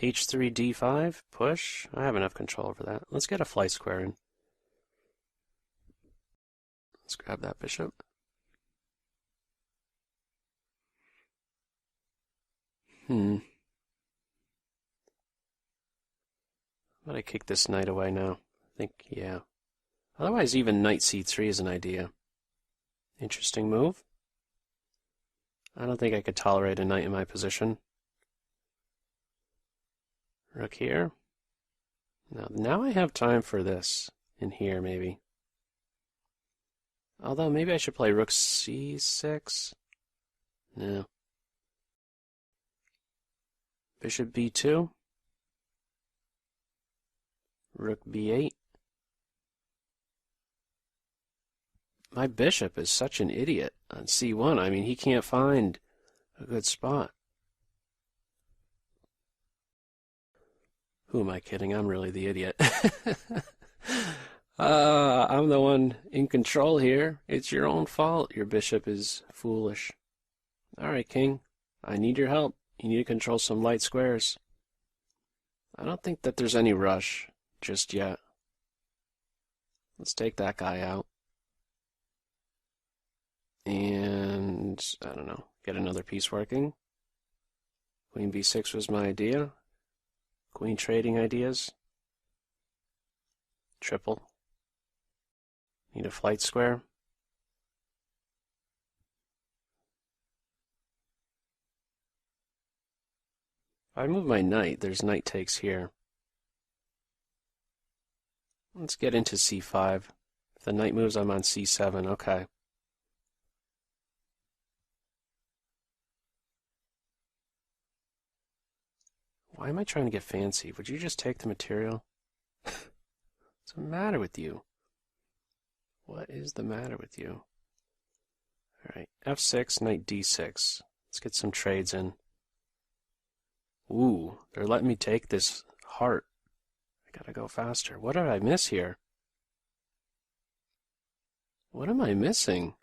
h3, d5, push. I have enough control over that. Let's get a flight square in. Let's grab that bishop. But I kick this knight away now. I think, yeah. Otherwise, even knight c3 is an idea. Interesting move. I don't think I could tolerate a knight in my position. Rook here. Now I have time for this in here, maybe. Although, maybe I should play rook c6. No. Bishop b2. Rook b8. My bishop is such an idiot on c1. I mean, he can't find a good spot. Who am I kidding? I'm really the idiot. I'm the one in control here. It's your own fault. Your bishop is foolish. All right, king. I need your help. You need to control some light squares. I don't think that there's any rush just yet. Let's take that guy out. And, I don't know, get another piece working. Queen b6 was my idea. Queen trading ideas. Triple. Need a flight square. If I move my knight, there's knight takes here. Let's get into c5. If the knight moves, I'm on c7. Okay. Why am I trying to get fancy? Would you just take the material? What's the matter with you? What is the matter with you? All right, f6, knight d6. Let's get some trades in. Ooh, they're letting me take this heart. I gotta go faster. What did I miss here? What am I missing?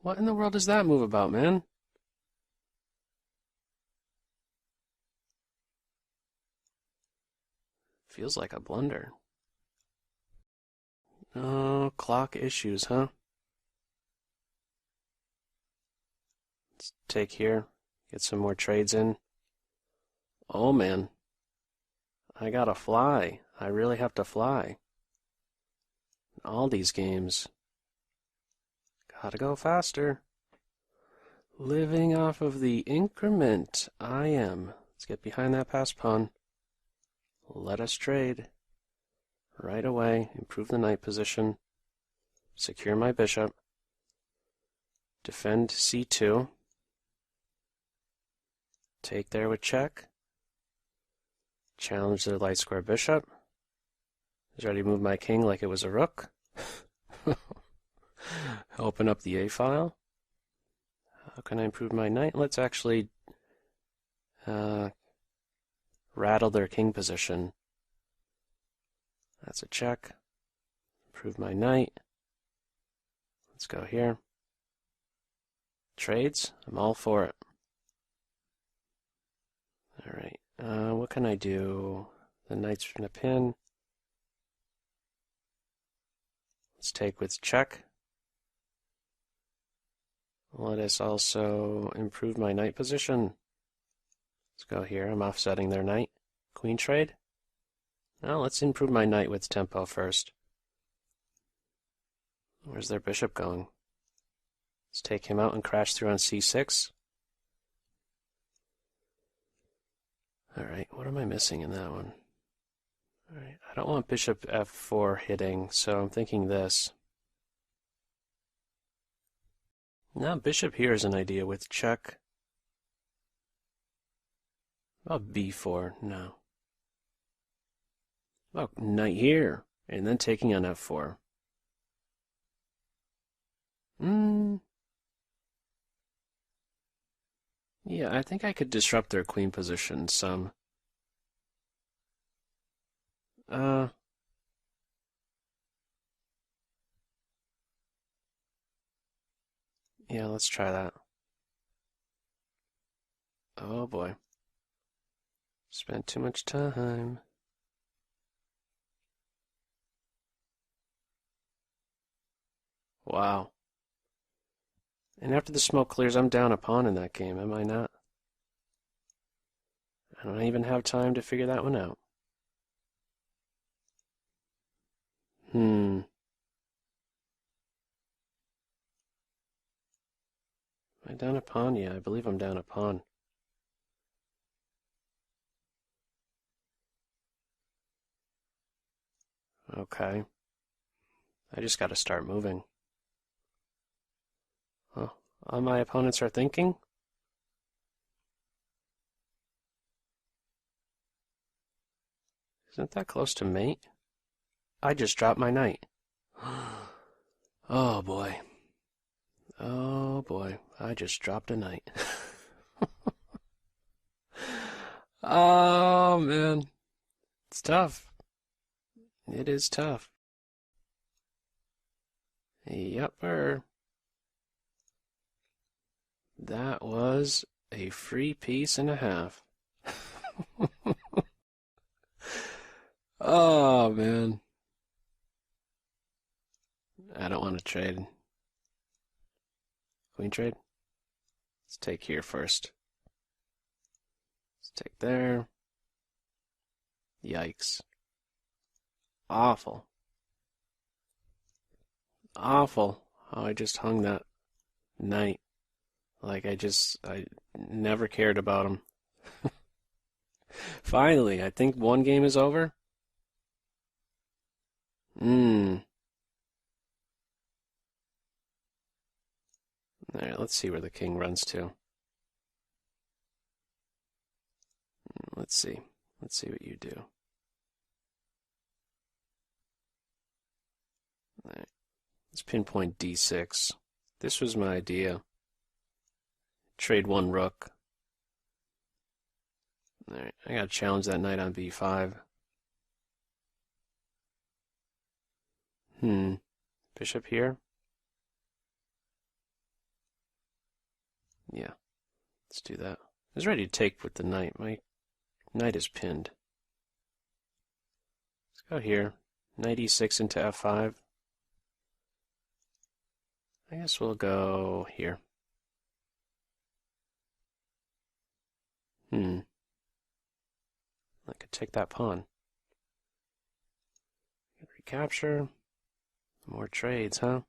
What in the world is that move about, man? Feels like a blunder. Oh, clock issues, huh? Let's take here, get some more trades in. Oh man, I gotta fly. I really have to fly. All these games. Gotta go faster. Living off of the increment. I am. Let's get behind that pass pawn. Let us trade. Right away. Improve the knight position. Secure my bishop. Defend c2. Take there with check. Challenge their light square bishop. He's ready to move my king like it was a rook. Open up the A file. How can I improve my knight? Let's actually rattle their king position. That's a check. Improve my knight. Let's go here. Trades? I'm all for it. Alright, what can I do? The knight's in a pin. Let's take with check. Let us also improve my knight position. Let's go here. I'm offsetting their knight. Queen trade. Now let's improve my knight with tempo first. Where's their bishop going? Let's take him out and crash through on c6. Alright, what am I missing in that one? Alright, I don't want bishop f4 hitting, so I'm thinking this. Now bishop here is an idea with check. Oh, b4, no. Oh, knight here, and then taking on f4. Yeah, I think I could disrupt their queen position some. Yeah, let's try that. Oh boy. Spent too much time. Wow. And after the smoke clears, I'm down a pawn in that game, am I not? I don't even have time to figure that one out. Am I down a pawn? Yeah, I believe I'm down a pawn. Okay. I just gotta start moving. Oh, all my opponents are thinking? Isn't that close to mate? I just dropped my knight. Oh boy. Oh boy, I just dropped a knight. Oh man. It's tough. It is tough. Yupper. That was a free piece and a half. Oh man. I don't want to trade. Queen trade? Let's take here first. Let's take there. Yikes. Awful. Awful how I just hung that knight. Like I never cared about him. Finally, I think one game is over. Alright, let's see where the king runs to. Let's see. Let's see what you do. Alright, let's pinpoint d6. This was my idea. Trade one rook. Alright, I gotta challenge that knight on b5. Bishop here? Yeah, let's do that. I was ready to take with the knight. My knight is pinned. Let's go here. Knight e6 into f5. I guess we'll go here. I could take that pawn. Recapture. More trades, huh?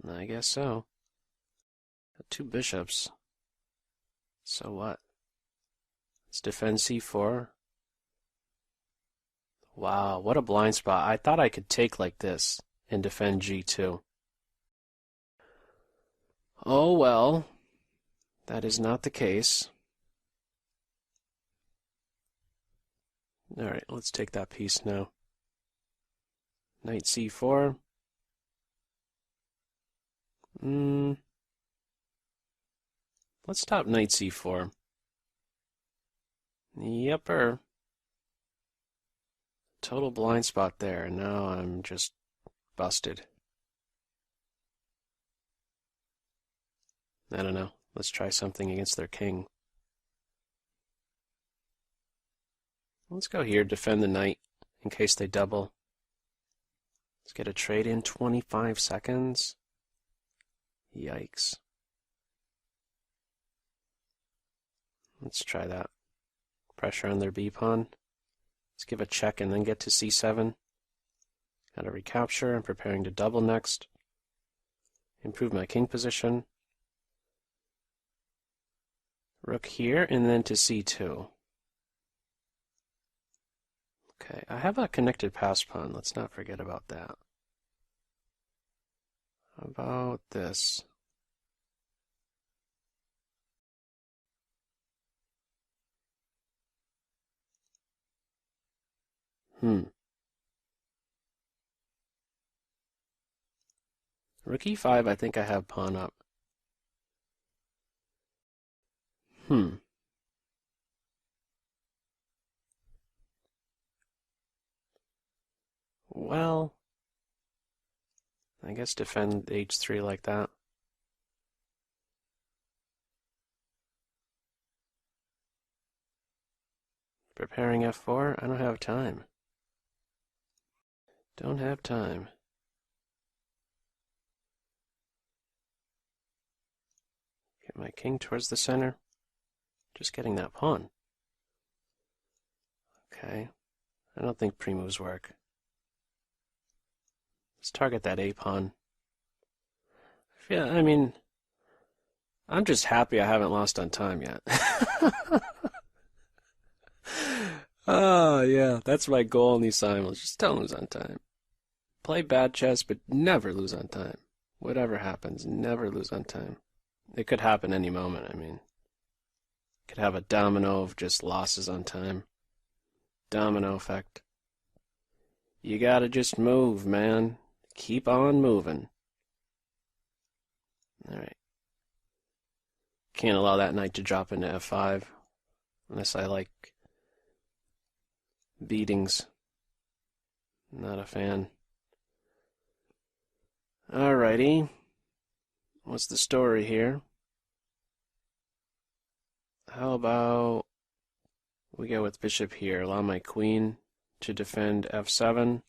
I guess so. Got two bishops. So what? Let's defend c4. Wow, what a blind spot. I thought I could take like this and defend g2. Oh well, that is not the case. Alright, let's take that piece now. Knight c4. Let's stop knight c4. Yepper. Total blind spot there. Now I'm just busted. I don't know. Let's try something against their king. Let's go here, defend the knight in case they double. Let's get a trade in 25 seconds. Yikes. Let's try that. Pressure on their b-pawn. Let's give a check and then get to c7. Got a recapture. I'm preparing to double next. Improve my king position. Rook here and then to c2. Okay, I have a connected pass pawn. Let's not forget about that. How about this? Rook e5, I think I have pawn up. Well, I guess defend h3 like that. Preparing f4? I don't have time. Don't have time. Get my king towards the center. Just getting that pawn. Okay. I don't think pre-moves work. Let's target that a-pawn. Yeah, I mean, I'm just happy I haven't lost on time yet. Oh, yeah, that's my goal in these simultaneous. Just don't lose on time. Play bad chess, but never lose on time. Whatever happens, never lose on time. It could happen any moment, I mean. Could have a domino of just losses on time. Domino effect. You gotta just move, man. Keep on moving. Alright. Can't allow that knight to drop into f5 unless I like beatings. Not a fan. Alrighty. What's the story here? How about we go with bishop here, allow my queen to defend f7.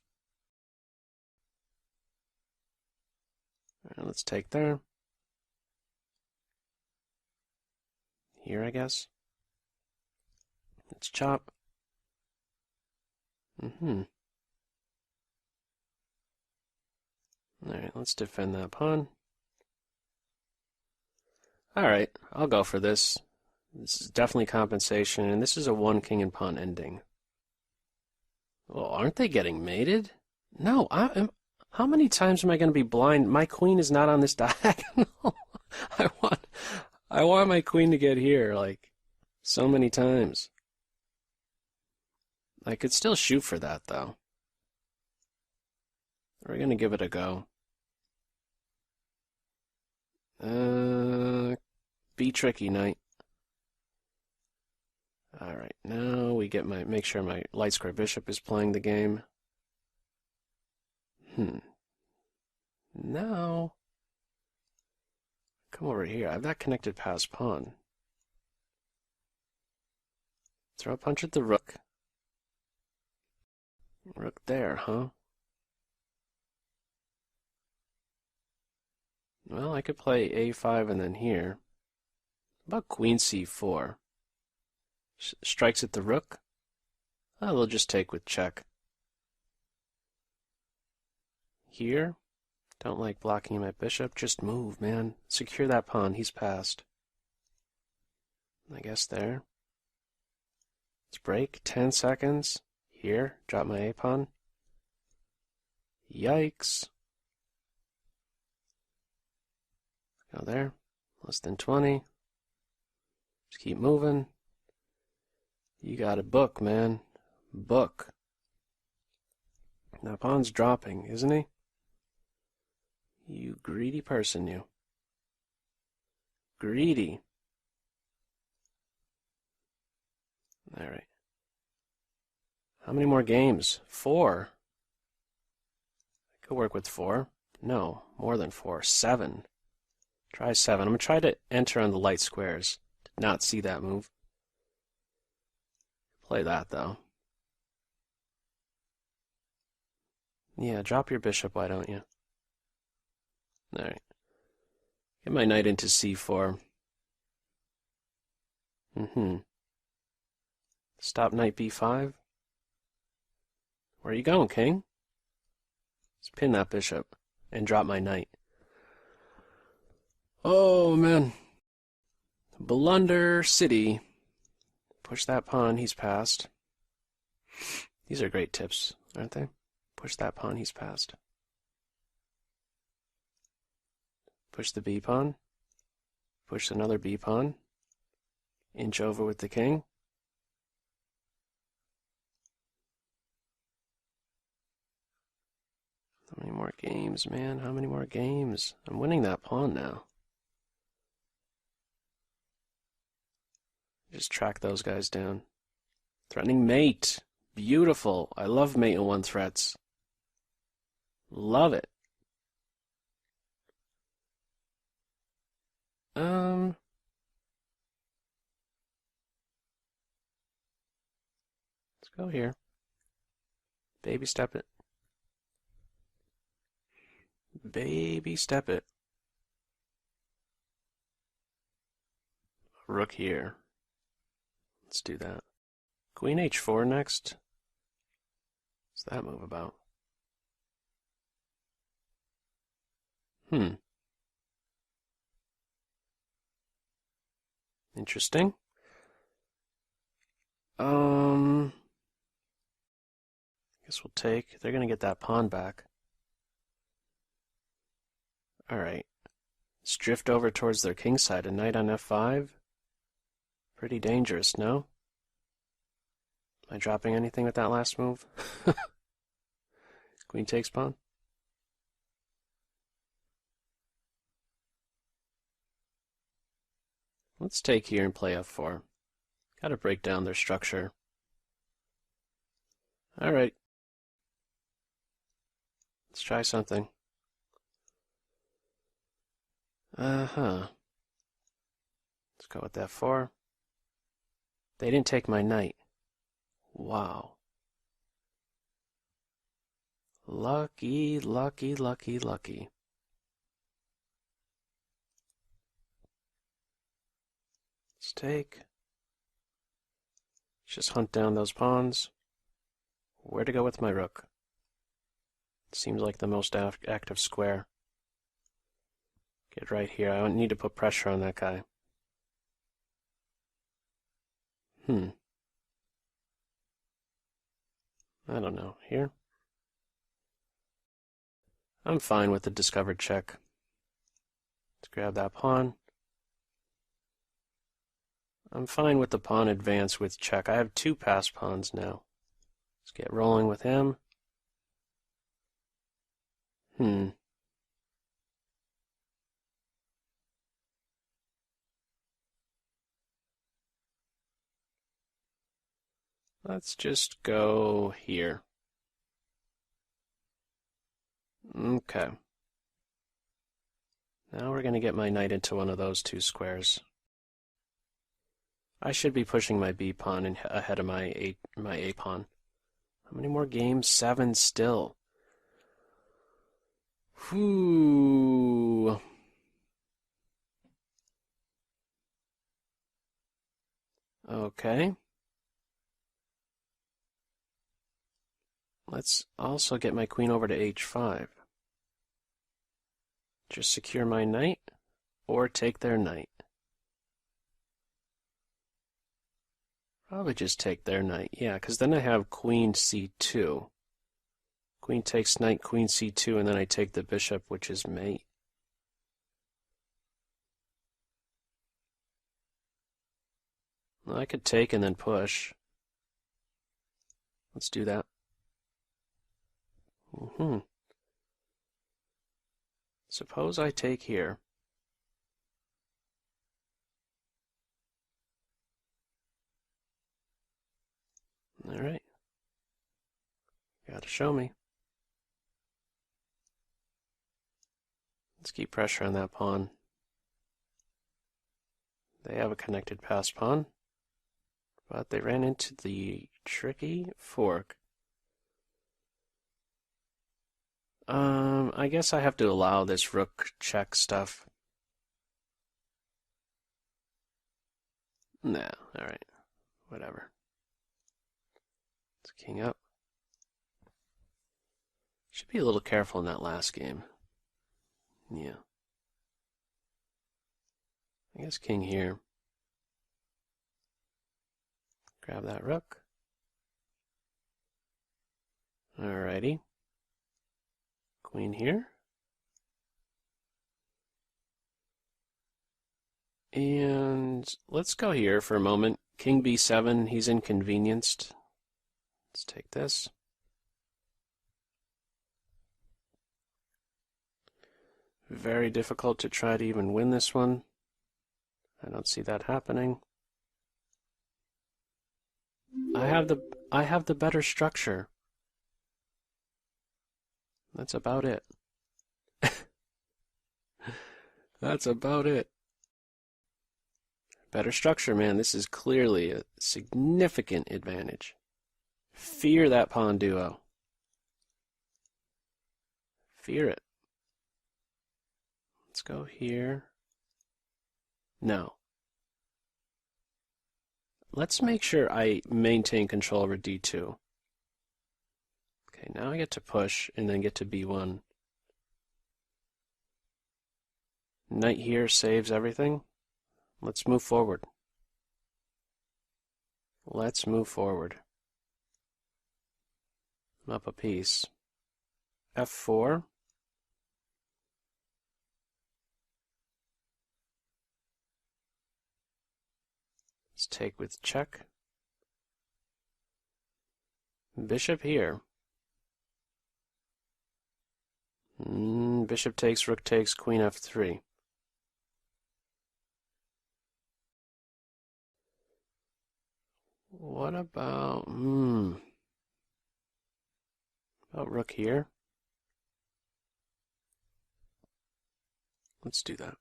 Alright, let's take there. Here, I guess. Let's chop. Alright, let's defend that pawn. Alright, I'll go for this. This is definitely compensation, and this is a one king and pawn ending. Well, aren't they getting mated? No, how many times am I going to be blind? My queen is not on this diagonal. I want, I want my queen to get here, like, so many times. I could still shoot for that, though. We're going to give it a go. Be tricky, knight. Alright, now we get make sure my light square bishop is playing the game. Now, come over here. I've got connected pass pawn. Throw a punch at the rook. Rook there, huh? Well, I could play a5 and then here. How about queen c4? Strikes at the rook? Oh, we'll just take with check. Here? Don't like blocking my bishop. Just move, man. Secure that pawn. He's passed. I guess there. Let's break. 10 seconds. Here. Drop my a-pawn. Yikes. Go there. Less than 20. Just keep moving. You got a book, man. Book. Now pawn's dropping, isn't he? You greedy person, you. Greedy. Alright. How many more games? 4. I could work with 4. No, more than 4. 7. Try 7. I'm going to try to enter on the light squares. Did not see that move. Play that, though. Yeah, drop your bishop, why don't you? Alright. Get my knight into c4. Stop knight b5. Where are you going, king? Let's pin that bishop and drop my knight. Oh, man. Blunder City. Push that pawn, he's passed. These are great tips, aren't they? Push that pawn, he's passed. Push the b pawn. Push another b pawn. Inch over with the king. How many more games, man? How many more games? I'm winning that pawn now. Just track those guys down. Threatening mate. Beautiful. I love mate in 1 threats. Love it. Let's go here. Baby step it. Baby step it. Rook here. Let's do that. Queen h4 next. What's that move about? Interesting. Guess we'll take. They're gonna get that pawn back. Alright. Let's drift over towards their king side. A knight on f5. Pretty dangerous, no? Am I dropping anything with that last move? Queen takes pawn. Let's take here and play f4. Gotta break down their structure. Alright. Let's try something. Let's go with f4. They didn't take my knight. Wow. Lucky, lucky, lucky, lucky. Let's take. Just hunt down those pawns. Where to go with my rook? Seems like the most active square. Get right here. I don't need to put pressure on that guy. I don't know. Here? I'm fine with the discovered check. Let's grab that pawn. I'm fine with the pawn advance with check. I have 2 passed pawns now. Let's get rolling with him. Let's just go here. Okay. Now we're going to get my knight into one of those 2 squares. I should be pushing my B pawn ahead of my A pawn. How many more games? 7 still. Whew. Okay. Let's also get my queen over to H5. Just secure my knight, or take their knight. Probably just take their knight, yeah, because then I have queen C2. Queen takes knight, queen C2, and then I take the bishop, which is mate. Well, I could take and then push. Let's do that. Suppose I take here. All right. Gotta show me. Let's keep pressure on that pawn. They have a connected passed pawn, but they ran into the tricky fork. I guess I have to allow this rook check stuff. Nah, alright. Whatever. It's king up. Should be a little careful in that last game. Yeah. I guess king here. Grab that rook. Alrighty. Queen here. And let's go here for a moment. King B7, he's inconvenienced. Let's take this. Very difficult to try to even win this one. I don't see that happening. I have the better structure. That's about it. That's about it. Better structure, man. This is clearly a significant advantage. Fear that pawn duo. Fear it. Let's go here. No. Let's make sure I maintain control over D2. Okay, now I get to push and then get to B1. Knight here saves everything. Let's move forward. Let's move forward. I'm up a piece. F4. Let's take with check. Bishop here. Bishop takes, rook takes, queen F3. What about, about rook here? Let's do that.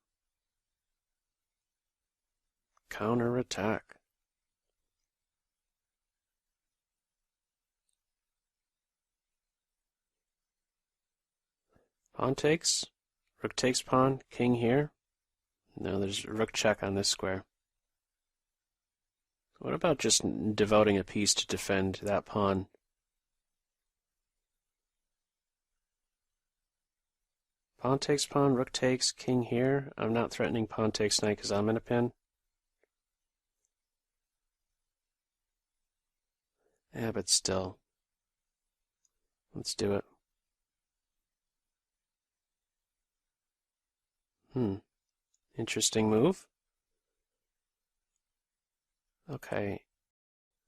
Counterattack. Pawn takes, rook takes pawn, king here. No, there's rook check on this square. What about just devoting a piece to defend that pawn? Pawn takes pawn, rook takes, king here. I'm not threatening pawn takes knight because I'm in a pin. Yeah, but still. Let's do it. Interesting move. Okay.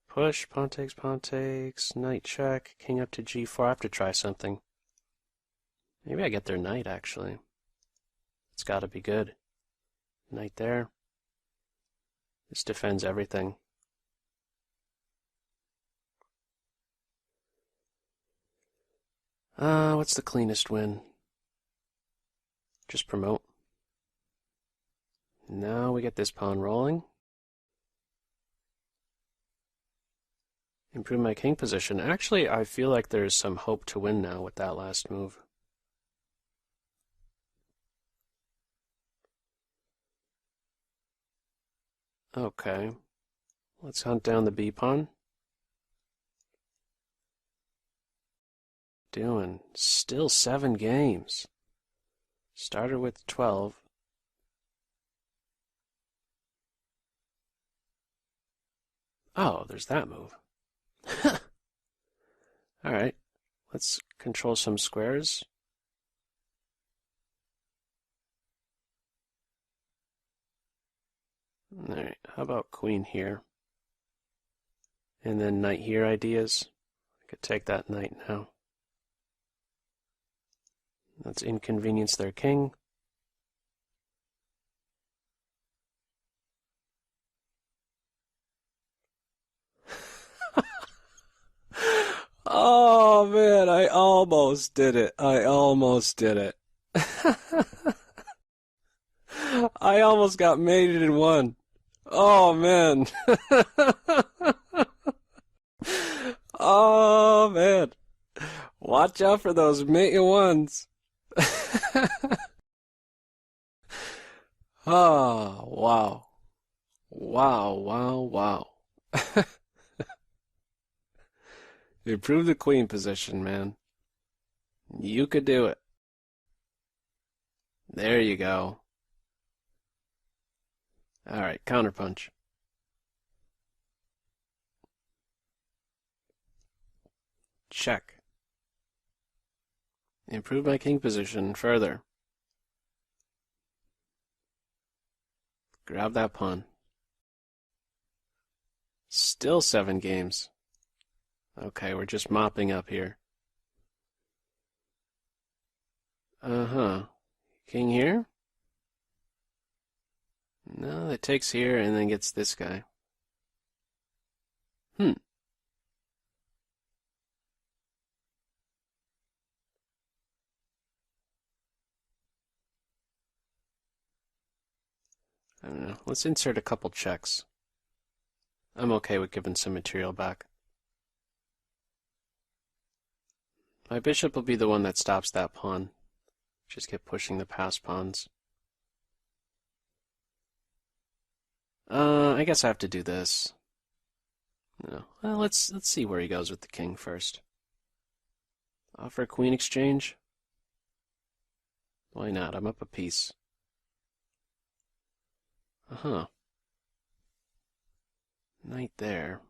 Push, pawn takes, knight check, king up to g4. I have to try something. Maybe I get their knight, actually. It's got to be good. Knight there. This defends everything. What's the cleanest win? Just promote. Now we get this pawn rolling. Improve my king position. Actually, I feel like there's some hope to win now with that last move. Okay. Let's hunt down the b pawn. Doing still 7 games. Started with 12. Oh, there's that move. Alright, let's control some squares. Alright, how about queen here? And then knight here ideas. I could take that knight now. Let's inconvenience their king. Oh man, I almost did it. I almost did it. I almost got mated in one. Oh man. Oh man. Watch out for those mate in ones. Oh, wow. Wow, wow, wow. Improve the queen position, man. You could do it. There you go. Alright, counterpunch. Check. Improve my king position further. Grab that pawn. Still 7 games. Okay, we're just mopping up here. Uh-huh. King here? No, it takes here and then gets this guy. I don't know. Let's insert a couple checks. I'm okay with giving some material back. My bishop will be the one that stops that pawn. Just keep pushing the passed pawns. I guess I have to do this. No. Well, let's see where he goes with the king first. Offer queen exchange? Why not? I'm up a piece. Uh-huh. Knight there.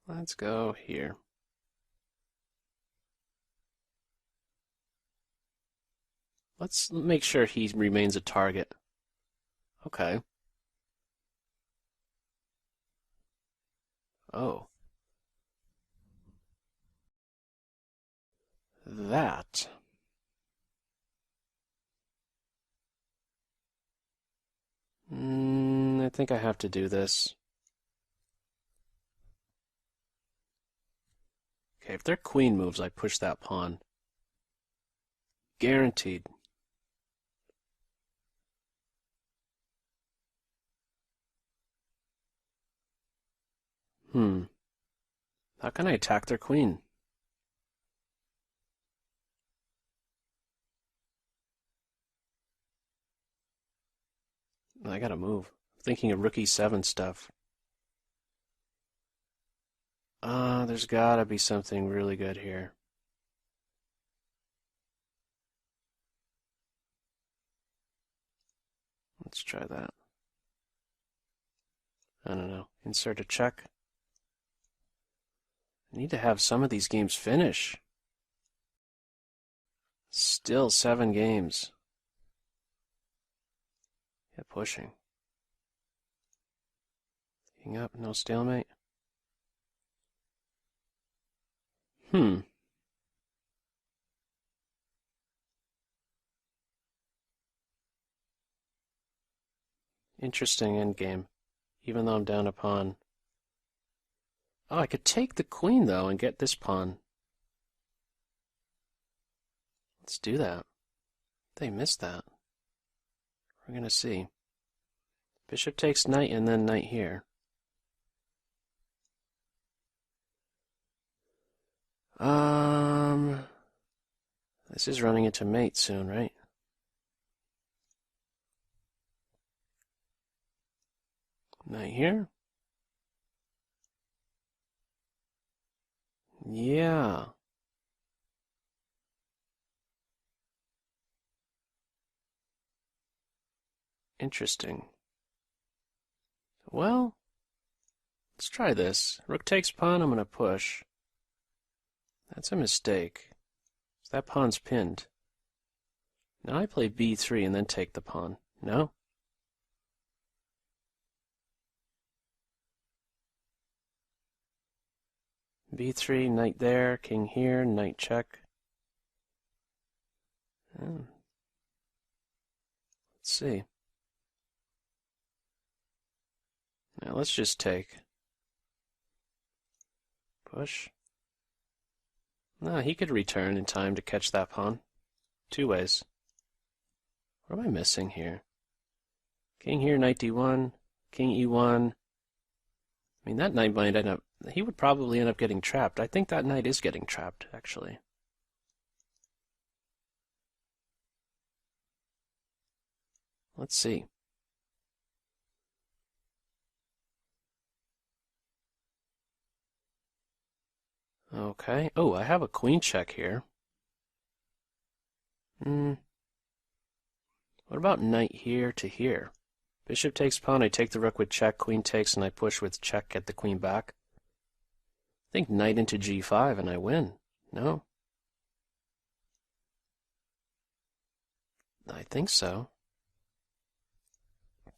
Let's go here. Let's make sure he remains a target. Okay. Oh. That. I think I have to do this. Okay, if their queen moves, I push that pawn. Guaranteed. How can I attack their queen? I gotta move. I'm thinking of rook e7 stuff. There's gotta be something really good here. Let's try that. I don't know. Insert a check. I need to have some of these games finish. Still 7 games. Yeah, pushing. King up, no stalemate. Interesting endgame, even though I'm down a pawn. Oh, I could take the queen, though, and get this pawn. Let's do that. They missed that. We're going to see. Bishop takes knight, and then knight here. This is running into mate soon, right? Knight here. Yeah. Interesting. Well, let's try this. Rook takes pawn, I'm going to push. That's a mistake. That pawn's pinned. Now I play b3 and then take the pawn. No? b3, knight there, king here, knight check. Let's see. Now let's just take. Push. No, he could return in time to catch that pawn. 2 ways. What am I missing here? King here, knight d1, king e1. I mean, that knight might end up... He would probably end up getting trapped. I think that knight is getting trapped, actually. Let's see. Okay. Oh, I have a queen check here. What about knight here to here? Bishop takes pawn, I take the rook with check, queen takes, and I push with check, get the queen back. I think knight into g5 and I win. No? I think so.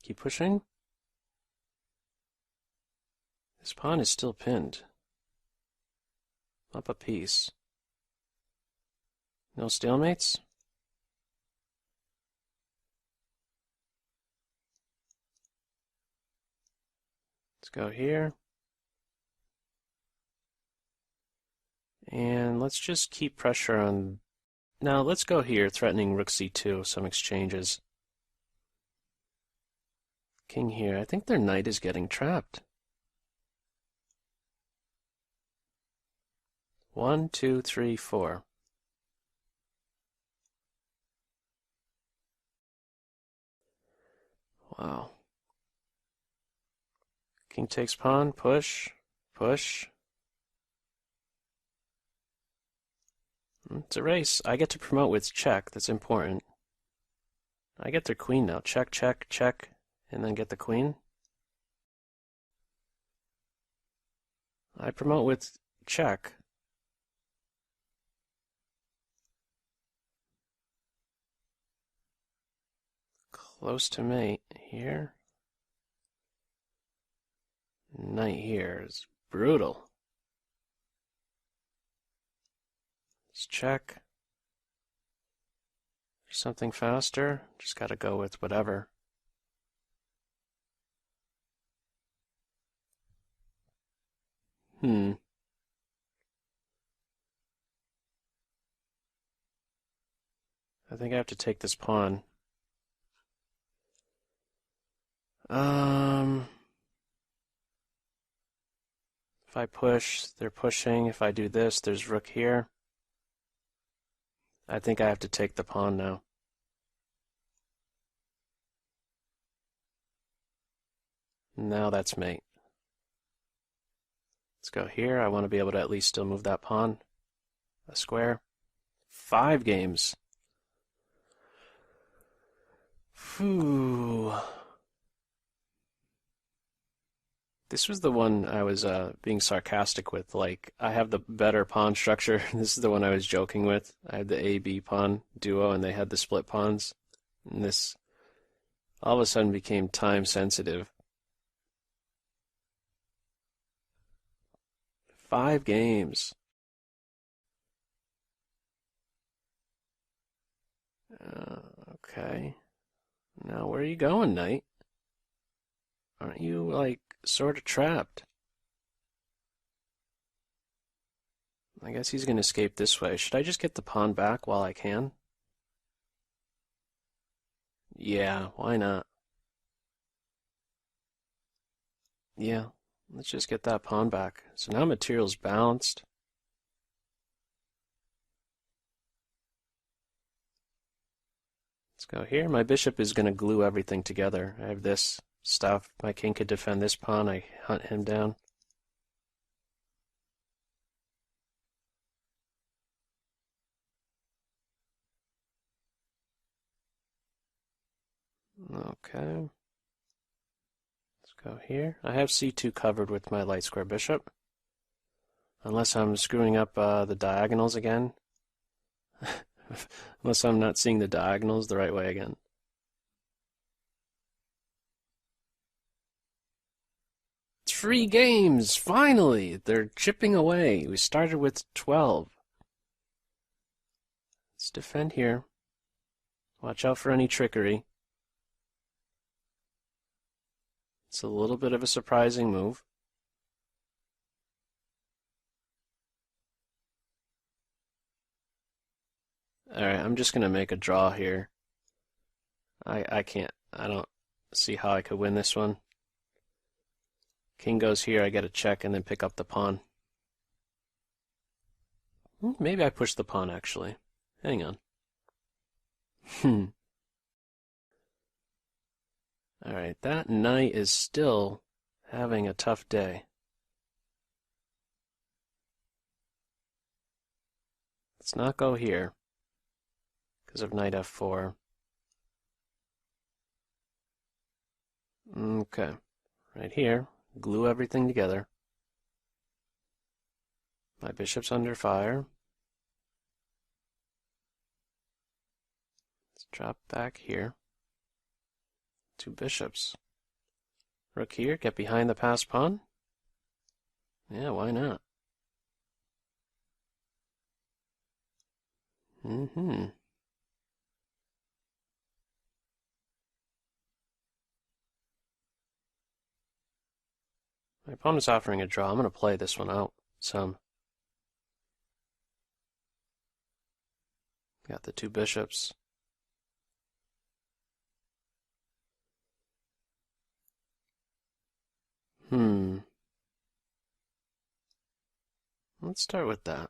Keep pushing. This pawn is still pinned. Up a piece. No stalemates? Let's go here. And let's just keep pressure on... Now let's go here, threatening rook c2, some exchanges. King here. I think their knight is getting trapped. 1, 2, 3, 4. Wow. King takes pawn, push, push. It's a race. I get to promote with check. That's important. I get their queen now. Check, check, check, and then get the queen. I promote with check. Close to mate here. Knight here is brutal. Let's check. There's something faster. Just gotta go with whatever. I think I have to take this pawn. If I push, they're pushing. If I do this, there's rook here. I think I have to take the pawn now. Now that's mate. Let's go here. I want to be able to at least still move that pawn. A square. 5 games. Phew. This was the one I was being sarcastic with. Like, I have the better pawn structure. This is the one I was joking with. I had the A-B pawn duo, and they had the split pawns. And this all of a sudden became time sensitive. 5 games. Okay. Now, where are you going, knight? Aren't you, like, sort of trapped? I guess he's going to escape this way. Should I just get the pawn back while I can? Yeah, why not? Yeah, let's just get that pawn back. So now material's balanced. Let's go here. My bishop is going to glue everything together. I have this stuff. My king could defend this pawn. I hunt him down. Okay. Let's go here. I have c2 covered with my light square bishop. Unless I'm screwing up the diagonals again. Unless I'm not seeing the diagonals the right way again. Three games! Finally! They're chipping away. We started with 12. Let's defend here. Watch out for any trickery. It's a little bit of a surprising move. Alright, I'm just going to make a draw here. I don't see how I could win this one. King goes here, I get a check and then pick up the pawn. Maybe I push the pawn actually. Hang on. Alright, that knight is still having a tough day. Let's not go here because of knight f4. Okay, right here, glue everything together. My bishop's under fire. Let's drop back here. 2 bishops. Rook here, get behind the passed pawn. Yeah, why not? My opponent's offering a draw. I'm going to play this one out some. Got the 2 bishops. Let's start with that.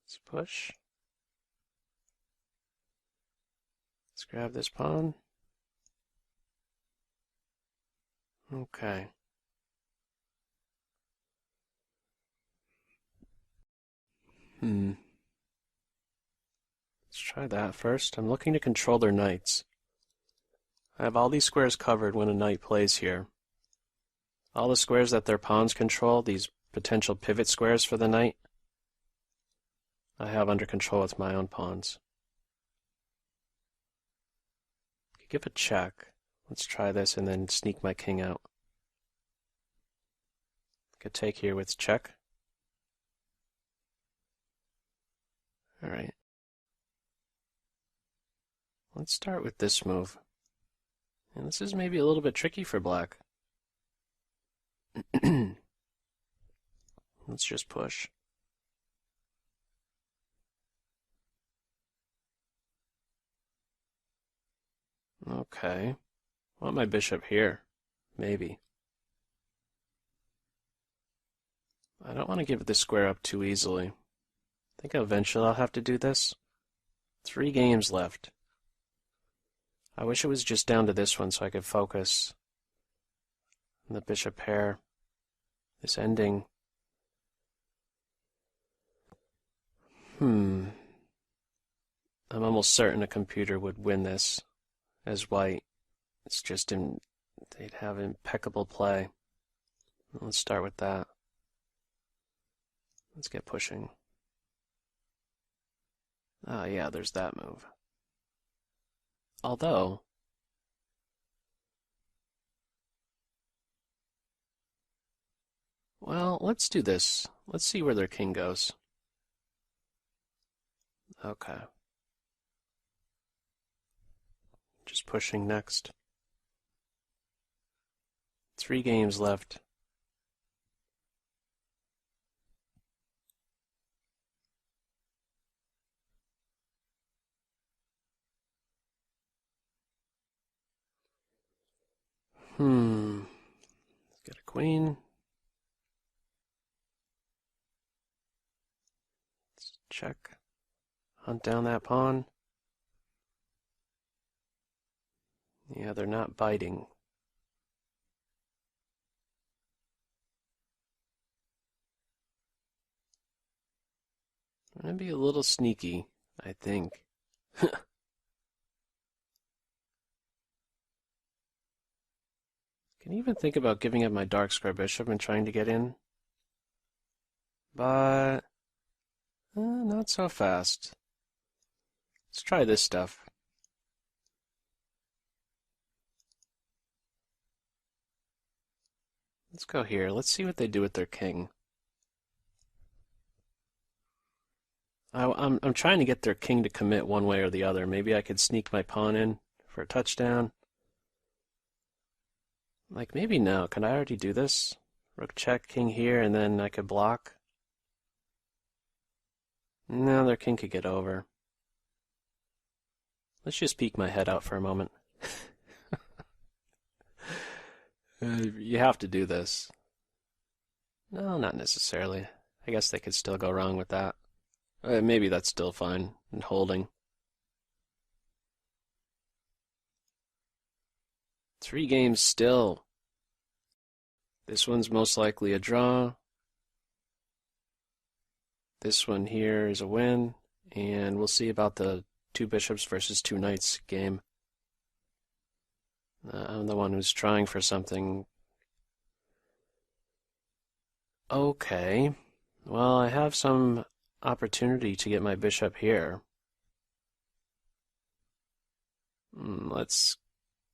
Let's push. Let's grab this pawn. Okay. Let's try that first. I'm looking to control their knights. I have all these squares covered when a knight plays here. All the squares that their pawns control, these potential pivot squares for the knight, I have under control with my own pawns. Give a check. Let's try this and then sneak my king out. Could take here with check. Alright. Let's start with this move. And this is maybe a little bit tricky for black. Let's just push. Okay. I want my bishop here. Maybe. I don't want to give this square up too easily. I think eventually I'll have to do this. 3 games left. I wish it was just down to this one so I could focus on the bishop pair. This ending I'm almost certain a computer would win this as white. It's just they'd have impeccable play. Let's start with that. Let's get pushing. Ah, yeah, there's that move. Although, well, let's do this. Let's see where their king goes. Okay. Just pushing next. 3 games left. Let's get a queen. Let's check. Hunt down that pawn. Yeah, they're not biting. I'm gonna be a little sneaky, I think. Can you even think about giving up my dark square bishop and trying to get in? But not so fast. Let's try this stuff. Let's go here. Let's see what they do with their king. I'm trying to get their king to commit one way or the other. Maybe I could sneak my pawn in for a touchdown. Like, maybe no. Can I already do this? Rook check, king here, and then I could block. No, their king could get over. Let's just peek my head out for a moment. You have to do this. No, not necessarily. I guess they could still go wrong with that. Maybe that's still fine and holding. 3 games still. This one's most likely a draw. This one here is a win. And we'll see about the 2 bishops versus 2 knights game. I'm the one who's trying for something. Okay. Well, I have some opportunity to get my bishop here. Let's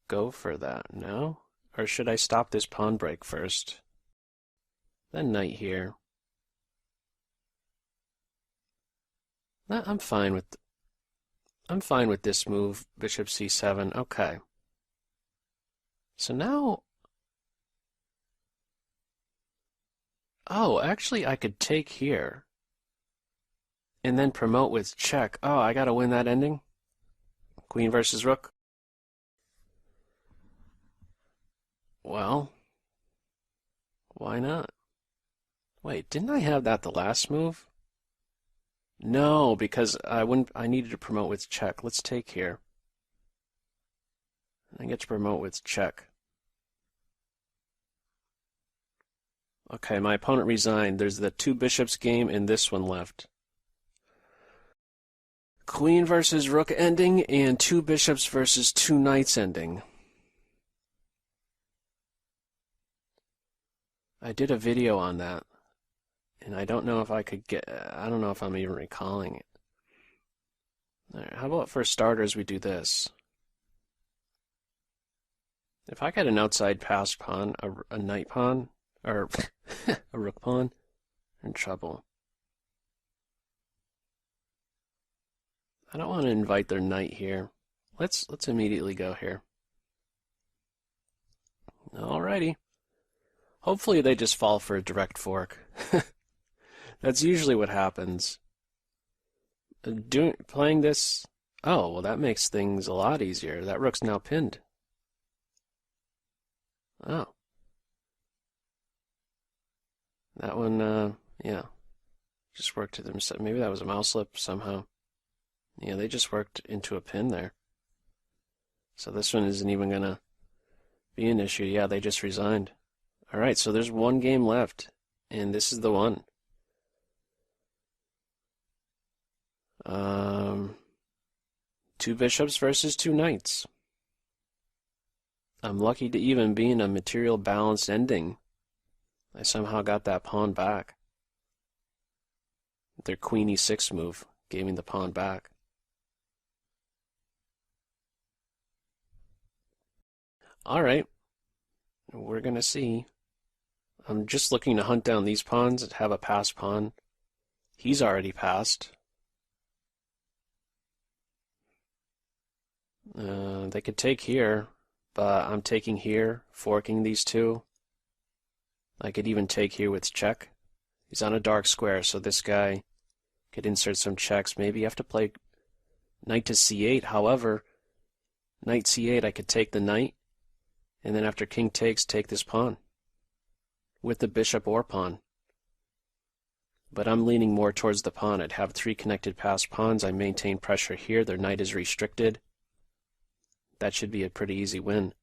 go for that, no? Or should I stop this pawn break first? Then knight here. I'm fine with this move, bishop c7. Okay. So now, oh, actually I could take here and then promote with check. Oh, I gotta win that ending? Queen versus rook? Well, why not? Wait, didn't I have that the last move? No, because I needed to promote with check. Let's take here. I get to promote with check. Okay, my opponent resigned. There's the 2 bishops game and this one left. Queen versus rook ending and 2 bishops versus 2 knights ending. I did a video on that, and I don't know if I don't know if I'm even recalling it. All right, how about for starters we do this? If I get an outside passed pawn, a knight pawn, or a rook pawn, I'm in trouble. I don't want to invite their knight here. Let's immediately go here. Alrighty. Hopefully they just fall for a direct fork. That's usually what happens. Playing this... Oh, well that makes things a lot easier. That rook's now pinned. Oh. That one, yeah. Just worked to them. Maybe that was a mouse slip somehow. Yeah, they just worked into a pin there. So this one isn't even going to be an issue. Yeah, they just resigned. All right, so there's 1 game left, and this is the one. Two bishops versus two knights. I'm lucky to even be in a material balanced ending. I somehow got that pawn back. Their queen e6 move gave me the pawn back. Alright, we're gonna see. I'm just looking to hunt down these pawns and have a passed pawn. He's already passed. They could take here, but I'm taking here, forking these two. I could even take here with check. He's on a dark square, so this guy could insert some checks. Maybe you have to play knight to c8. However, knight c8, I could take the knight, and then after king takes, take this pawn with the bishop or pawn. But I'm leaning more towards the pawn. I'd have three connected passed pawns. I maintain pressure here. Their knight is restricted. That should be a pretty easy win.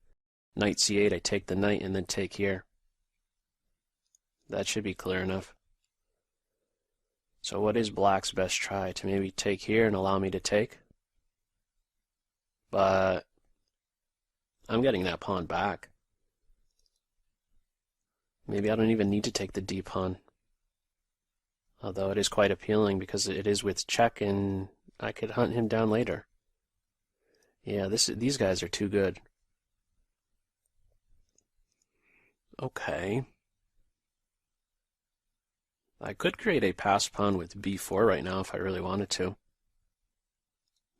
Knight c8, I take the knight and then take here. That should be clear enough. So what is black's best try? To maybe take here and allow me to take? But I'm getting that pawn back. Maybe I don't even need to take the d pawn. Although it is quite appealing because it is with check and I could hunt him down later. Yeah, these guys are too good. Okay. I could create a passed pawn with b4 right now if I really wanted to.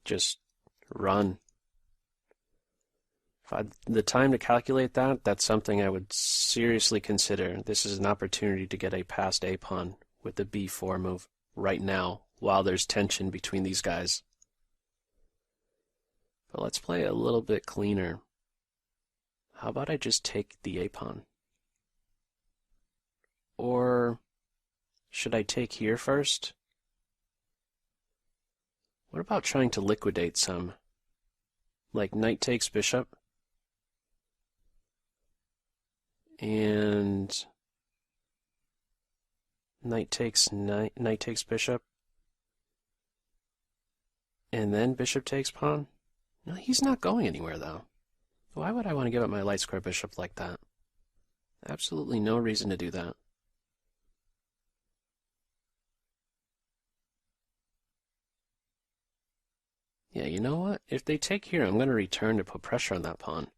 Just run. If I had the time to calculate that, that's something I would seriously consider. This is an opportunity to get a passed a pawn with the b4 move right now while there's tension between these guys. But let's play a little bit cleaner. How about I just take the a pawn? Or should I take here first? What about trying to liquidate some? Like knight takes bishop. And knight takes bishop. And then bishop takes pawn. No, he's not going anywhere though. Why would I want to give up my light square bishop like that? Absolutely no reason to do that. Yeah, you know what? If they take here, I'm going to return to put pressure on that pawn.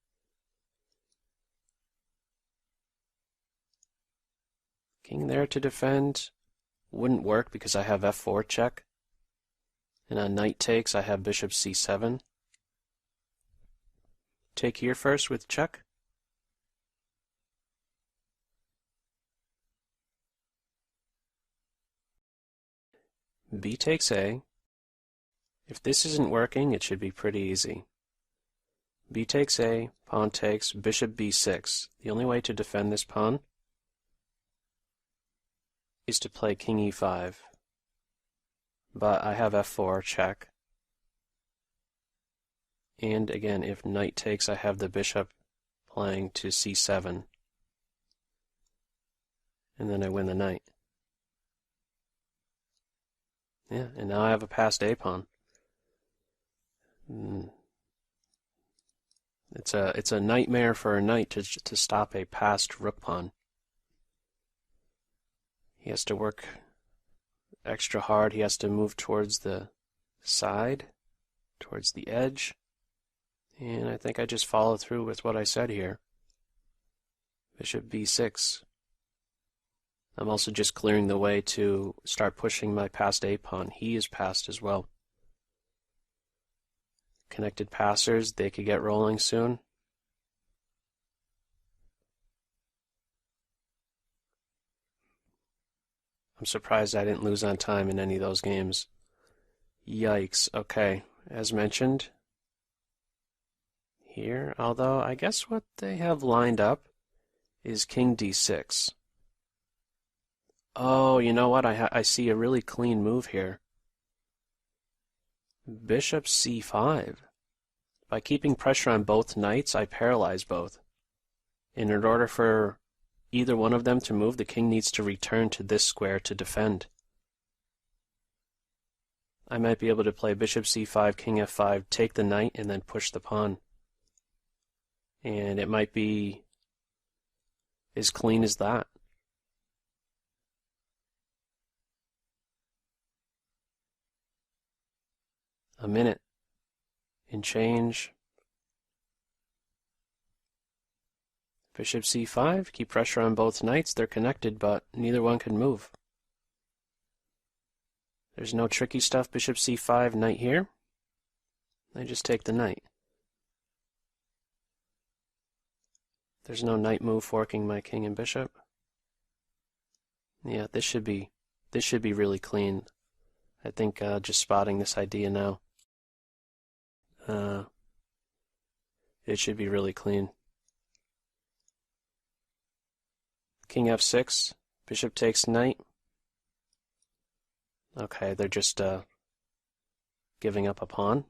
King there to defend wouldn't work because I have f4 check. And on knight takes, I have bishop c7. Take here first with check. B takes A. If this isn't working, it should be pretty easy. B takes A, pawn takes, bishop b6. The only way to defend this pawn is to play king e5. But I have f4, check. And again, if knight takes, I have the bishop playing to c7. And then I win the knight. Yeah, and now I have a passed a pawn. It's a nightmare for a knight to stop a passed rook pawn. He has to work extra hard. He has to move towards the side, towards the edge. And I think I just follow through with what I said here. Bishop b6. I'm also just clearing the way to start pushing my passed a pawn. He is passed as well. Connected passers, they could get rolling soon. I'm surprised I didn't lose on time in any of those games. Yikes. Okay, as mentioned, here, although I guess what they have lined up is king d6. Oh, you know what? I see a really clean move here. Bishop c5. By keeping pressure on both knights, I paralyze both. And in order for either one of them to move, the king needs to return to this square to defend. I might be able to play bishop c5, king f5, take the knight, and then push the pawn. And it might be as clean as that. A minute and change. Bishop c5, keep pressure on both knights. They're connected, but neither one can move. There's no tricky stuff. Bishop c5, knight here. I just take the knight. There's no knight move forking my king and bishop. Yeah, this should be really clean. I think just spotting this idea now, it should be really clean. King f6, bishop takes knight. Okay, they're just giving up a pawn.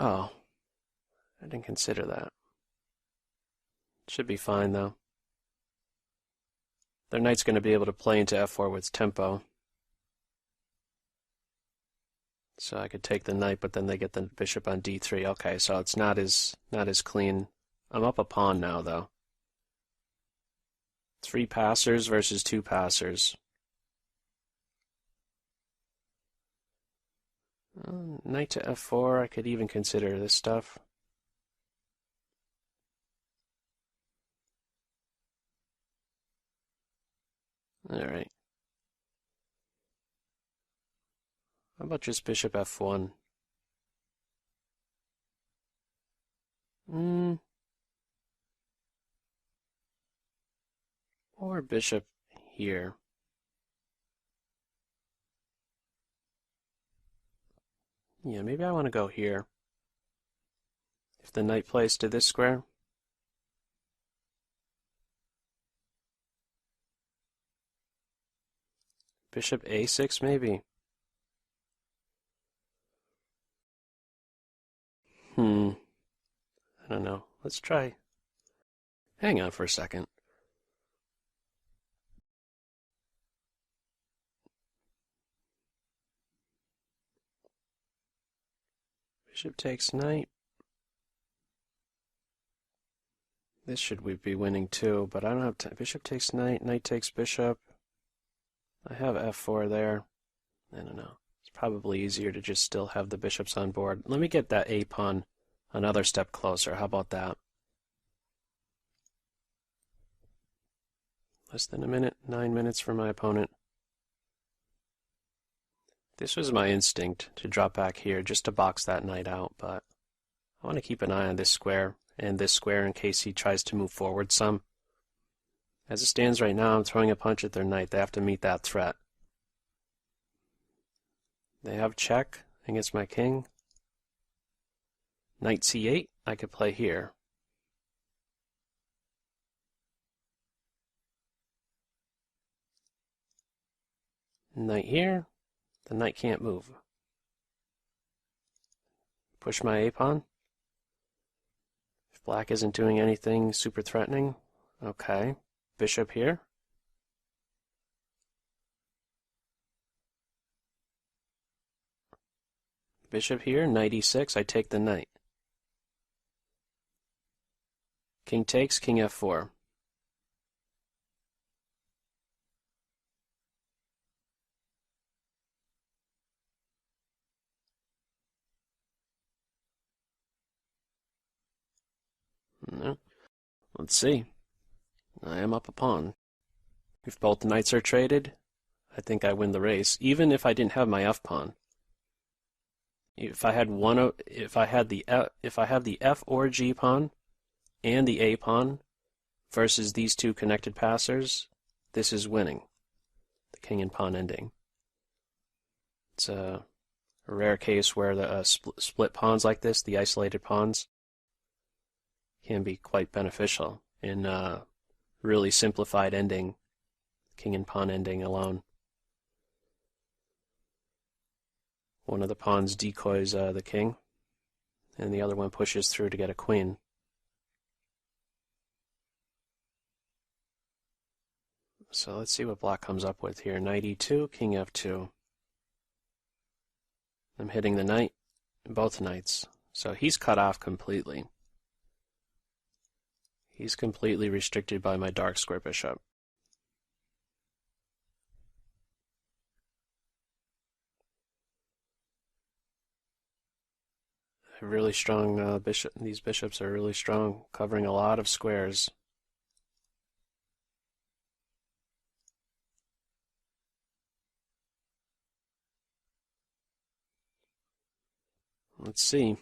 Oh, I didn't consider that. Should be fine though. Their knight's going to be able to play into f4 with tempo. So I could take the knight, but then they get the bishop on d3. Okay, so it's not as clean. I'm up a pawn now, though. 3 passers versus 2 passers. Knight to f4, I could even consider this stuff. All right. How about just bishop f1? Or bishop here. Yeah, maybe I want to go here. If the knight plays to this square. Bishop a6 maybe. I don't know. Let's try. Hang on for a second. Bishop takes knight. This should we be winning too, but I don't have time. Bishop takes knight, knight takes bishop. I have f4 there. I don't know. It's probably easier to just still have the bishops on board. Let me get that a pawn another step closer. How about that? Less than a minute, 9 minutes for my opponent. This was my instinct to drop back here just to box that knight out, but I want to keep an eye on this square and this square in case he tries to move forward some. As it stands right now, I'm throwing a punch at their knight. They have to meet that threat. They have check against my king. Knight c8, I could play here. Knight here. The knight can't move. Push my a pawn. If black isn't doing anything super threatening, okay. Bishop here. Bishop here, knight e6, I take the knight. King takes, king f4. No. Let's see. I am up a pawn. If both knights are traded, I think I win the race, even if I didn't have my f pawn. If I had the f or g pawn and the a pawn versus these two connected passers, this is winning. The king and pawn ending. It's a rare case where the split pawns like this, the isolated pawns, can be quite beneficial in really simplified ending, king and pawn ending alone. One of the pawns decoys the king, and the other one pushes through to get a queen. So let's see what black comes up with here. Knight e2, king f2. I'm hitting the knight, both knights. So he's cut off completely. He's completely restricted by my dark square bishop. A really strong bishop. These bishops are really strong, covering a lot of squares. Let's see.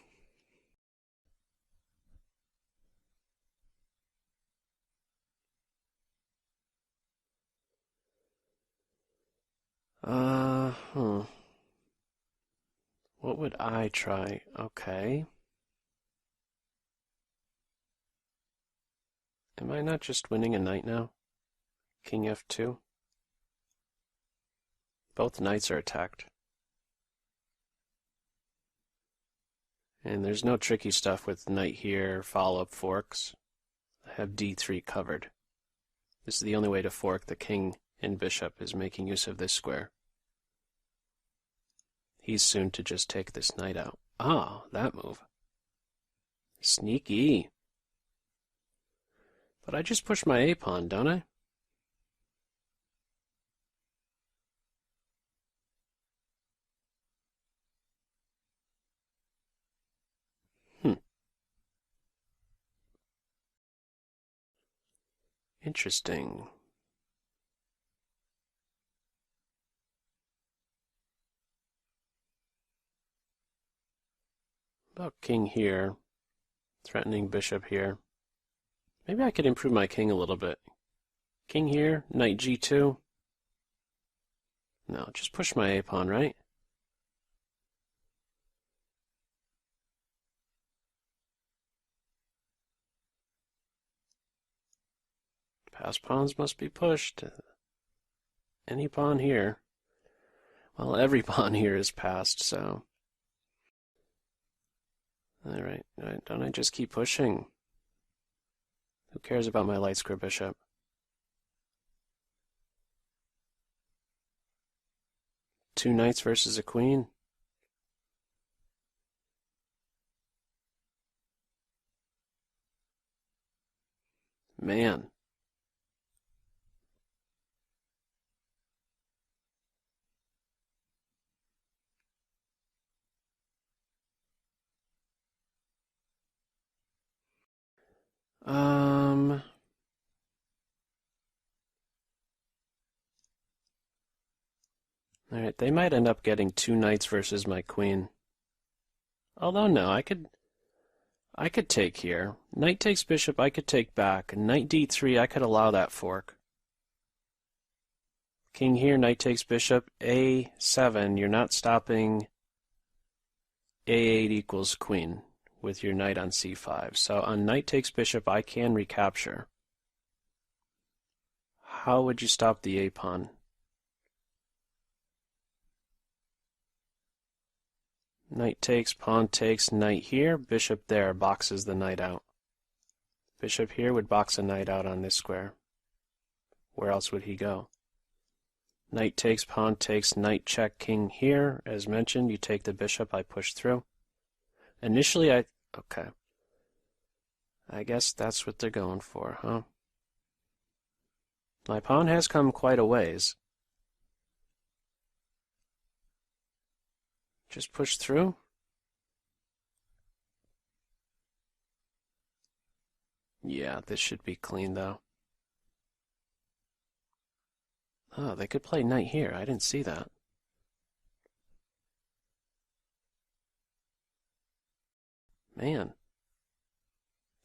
What would I try? Okay. Am I not just winning a knight now? King f2. Both knights are attacked. And there's no tricky stuff with knight here, follow-up forks. I have d3 covered. This is the only way to fork the king and bishop, is making use of this square. He's soon to just take this knight out. Ah, that move. Sneaky. But I just pushed my a-pawn, don't I? Interesting. About king here, threatening bishop here. Maybe I could improve my king a little bit. King here, knight g2. No, just push my a-pawn, right? Passed pawns must be pushed. Any pawn here. Well, every pawn here is passed, so... Alright, don't I just keep pushing? Who cares about my light square bishop? Two knights versus a queen? Man. Alright, they might end up getting two knights versus my queen. Although no, I could take here. Knight takes bishop, I could take back. Knight d3, I could allow that fork. King here, knight takes bishop, a7, you're not stopping a8 equals queen with your knight on c5. So on knight takes bishop, I can recapture. How would you stop the a-pawn? Knight takes, pawn takes, knight here, bishop there, boxes the knight out. Bishop here would box a knight out on this square. Where else would he go? Knight takes, pawn takes, knight check, king here. As mentioned, you take the bishop, I push through. Initially, okay. I guess that's what they're going for, huh? My pawn has come quite a ways. Just push through? Yeah, this should be clean, though. Oh, they could play knight here. I didn't see that. Man.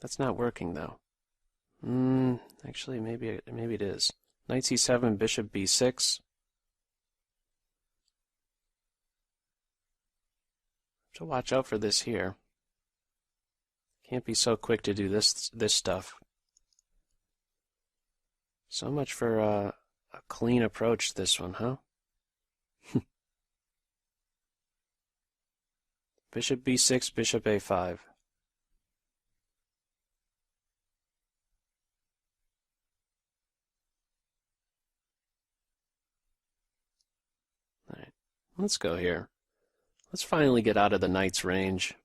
That's not working, though. Actually, maybe it is. Knight c7, bishop b6. So watch out for this here. Can't be so quick to do this stuff. So much for a clean approach, this one, huh? Bishop b6, bishop a5. Let's go here. Let's finally get out of the knight's range.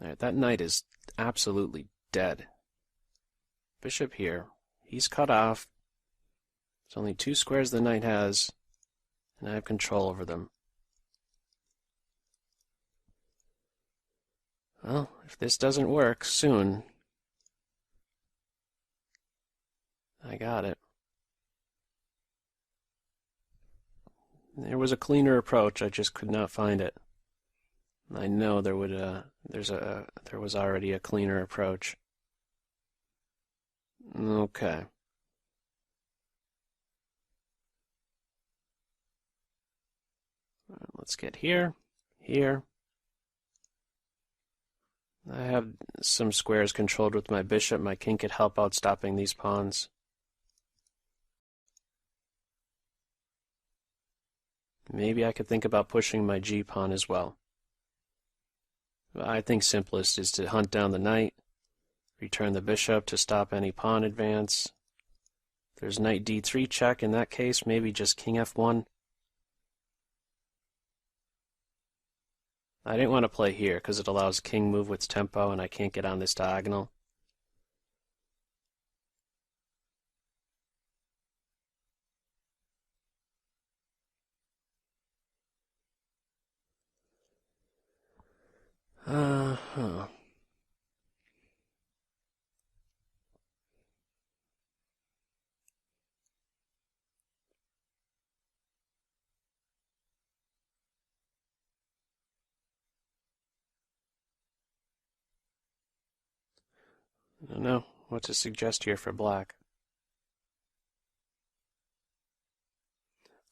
Alright, that knight is absolutely dead. Bishop here. He's cut off. There's only 2 squares the knight has, and I have control over them. Well, if this doesn't work soon, I got it. There was a cleaner approach, I just could not find it. I know there was already a cleaner approach. Okay. Let's get here, here. I have some squares controlled with my bishop. My king could help out stopping these pawns. Maybe I could think about pushing my g-pawn as well. I think simplest is to hunt down the knight, return the bishop to stop any pawn advance. There's knight d3 check. In that case, maybe just king f1. I didn't want to play here because it allows king move with tempo and I can't get on this diagonal. Uh-huh. I don't know what to suggest here for black.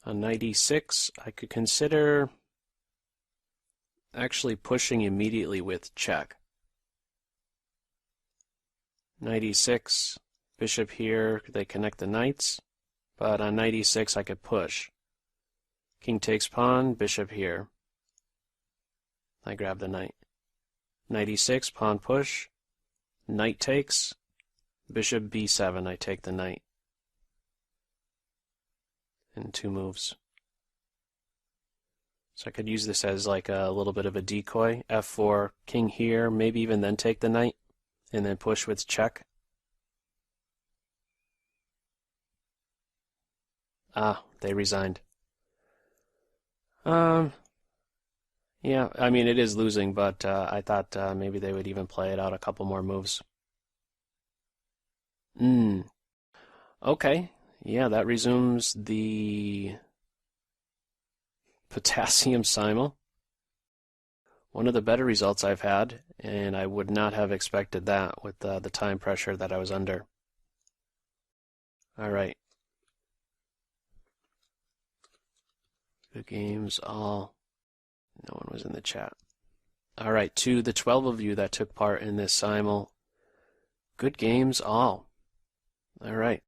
On knight e6, I could consider actually pushing immediately with check. Knight e6, bishop here, they connect the knights, but on knight e6 I could push. King takes pawn, bishop here. I grab the knight. Knight e6, pawn push, knight takes, bishop b7, I take the knight. In 2 moves. So I could use this as like a little bit of a decoy. f4, king here, maybe even then take the knight, and then push with check. Ah, they resigned. Yeah, I mean it is losing, but I thought maybe they would even play it out a couple more moves. Okay, yeah, that resumes the potassium simul. One of the better results I've had, and I would not have expected that with the time pressure that I was under. All right. Good games all. No one was in the chat. All right, to the 12 of you that took part in this simul, good games all. All right.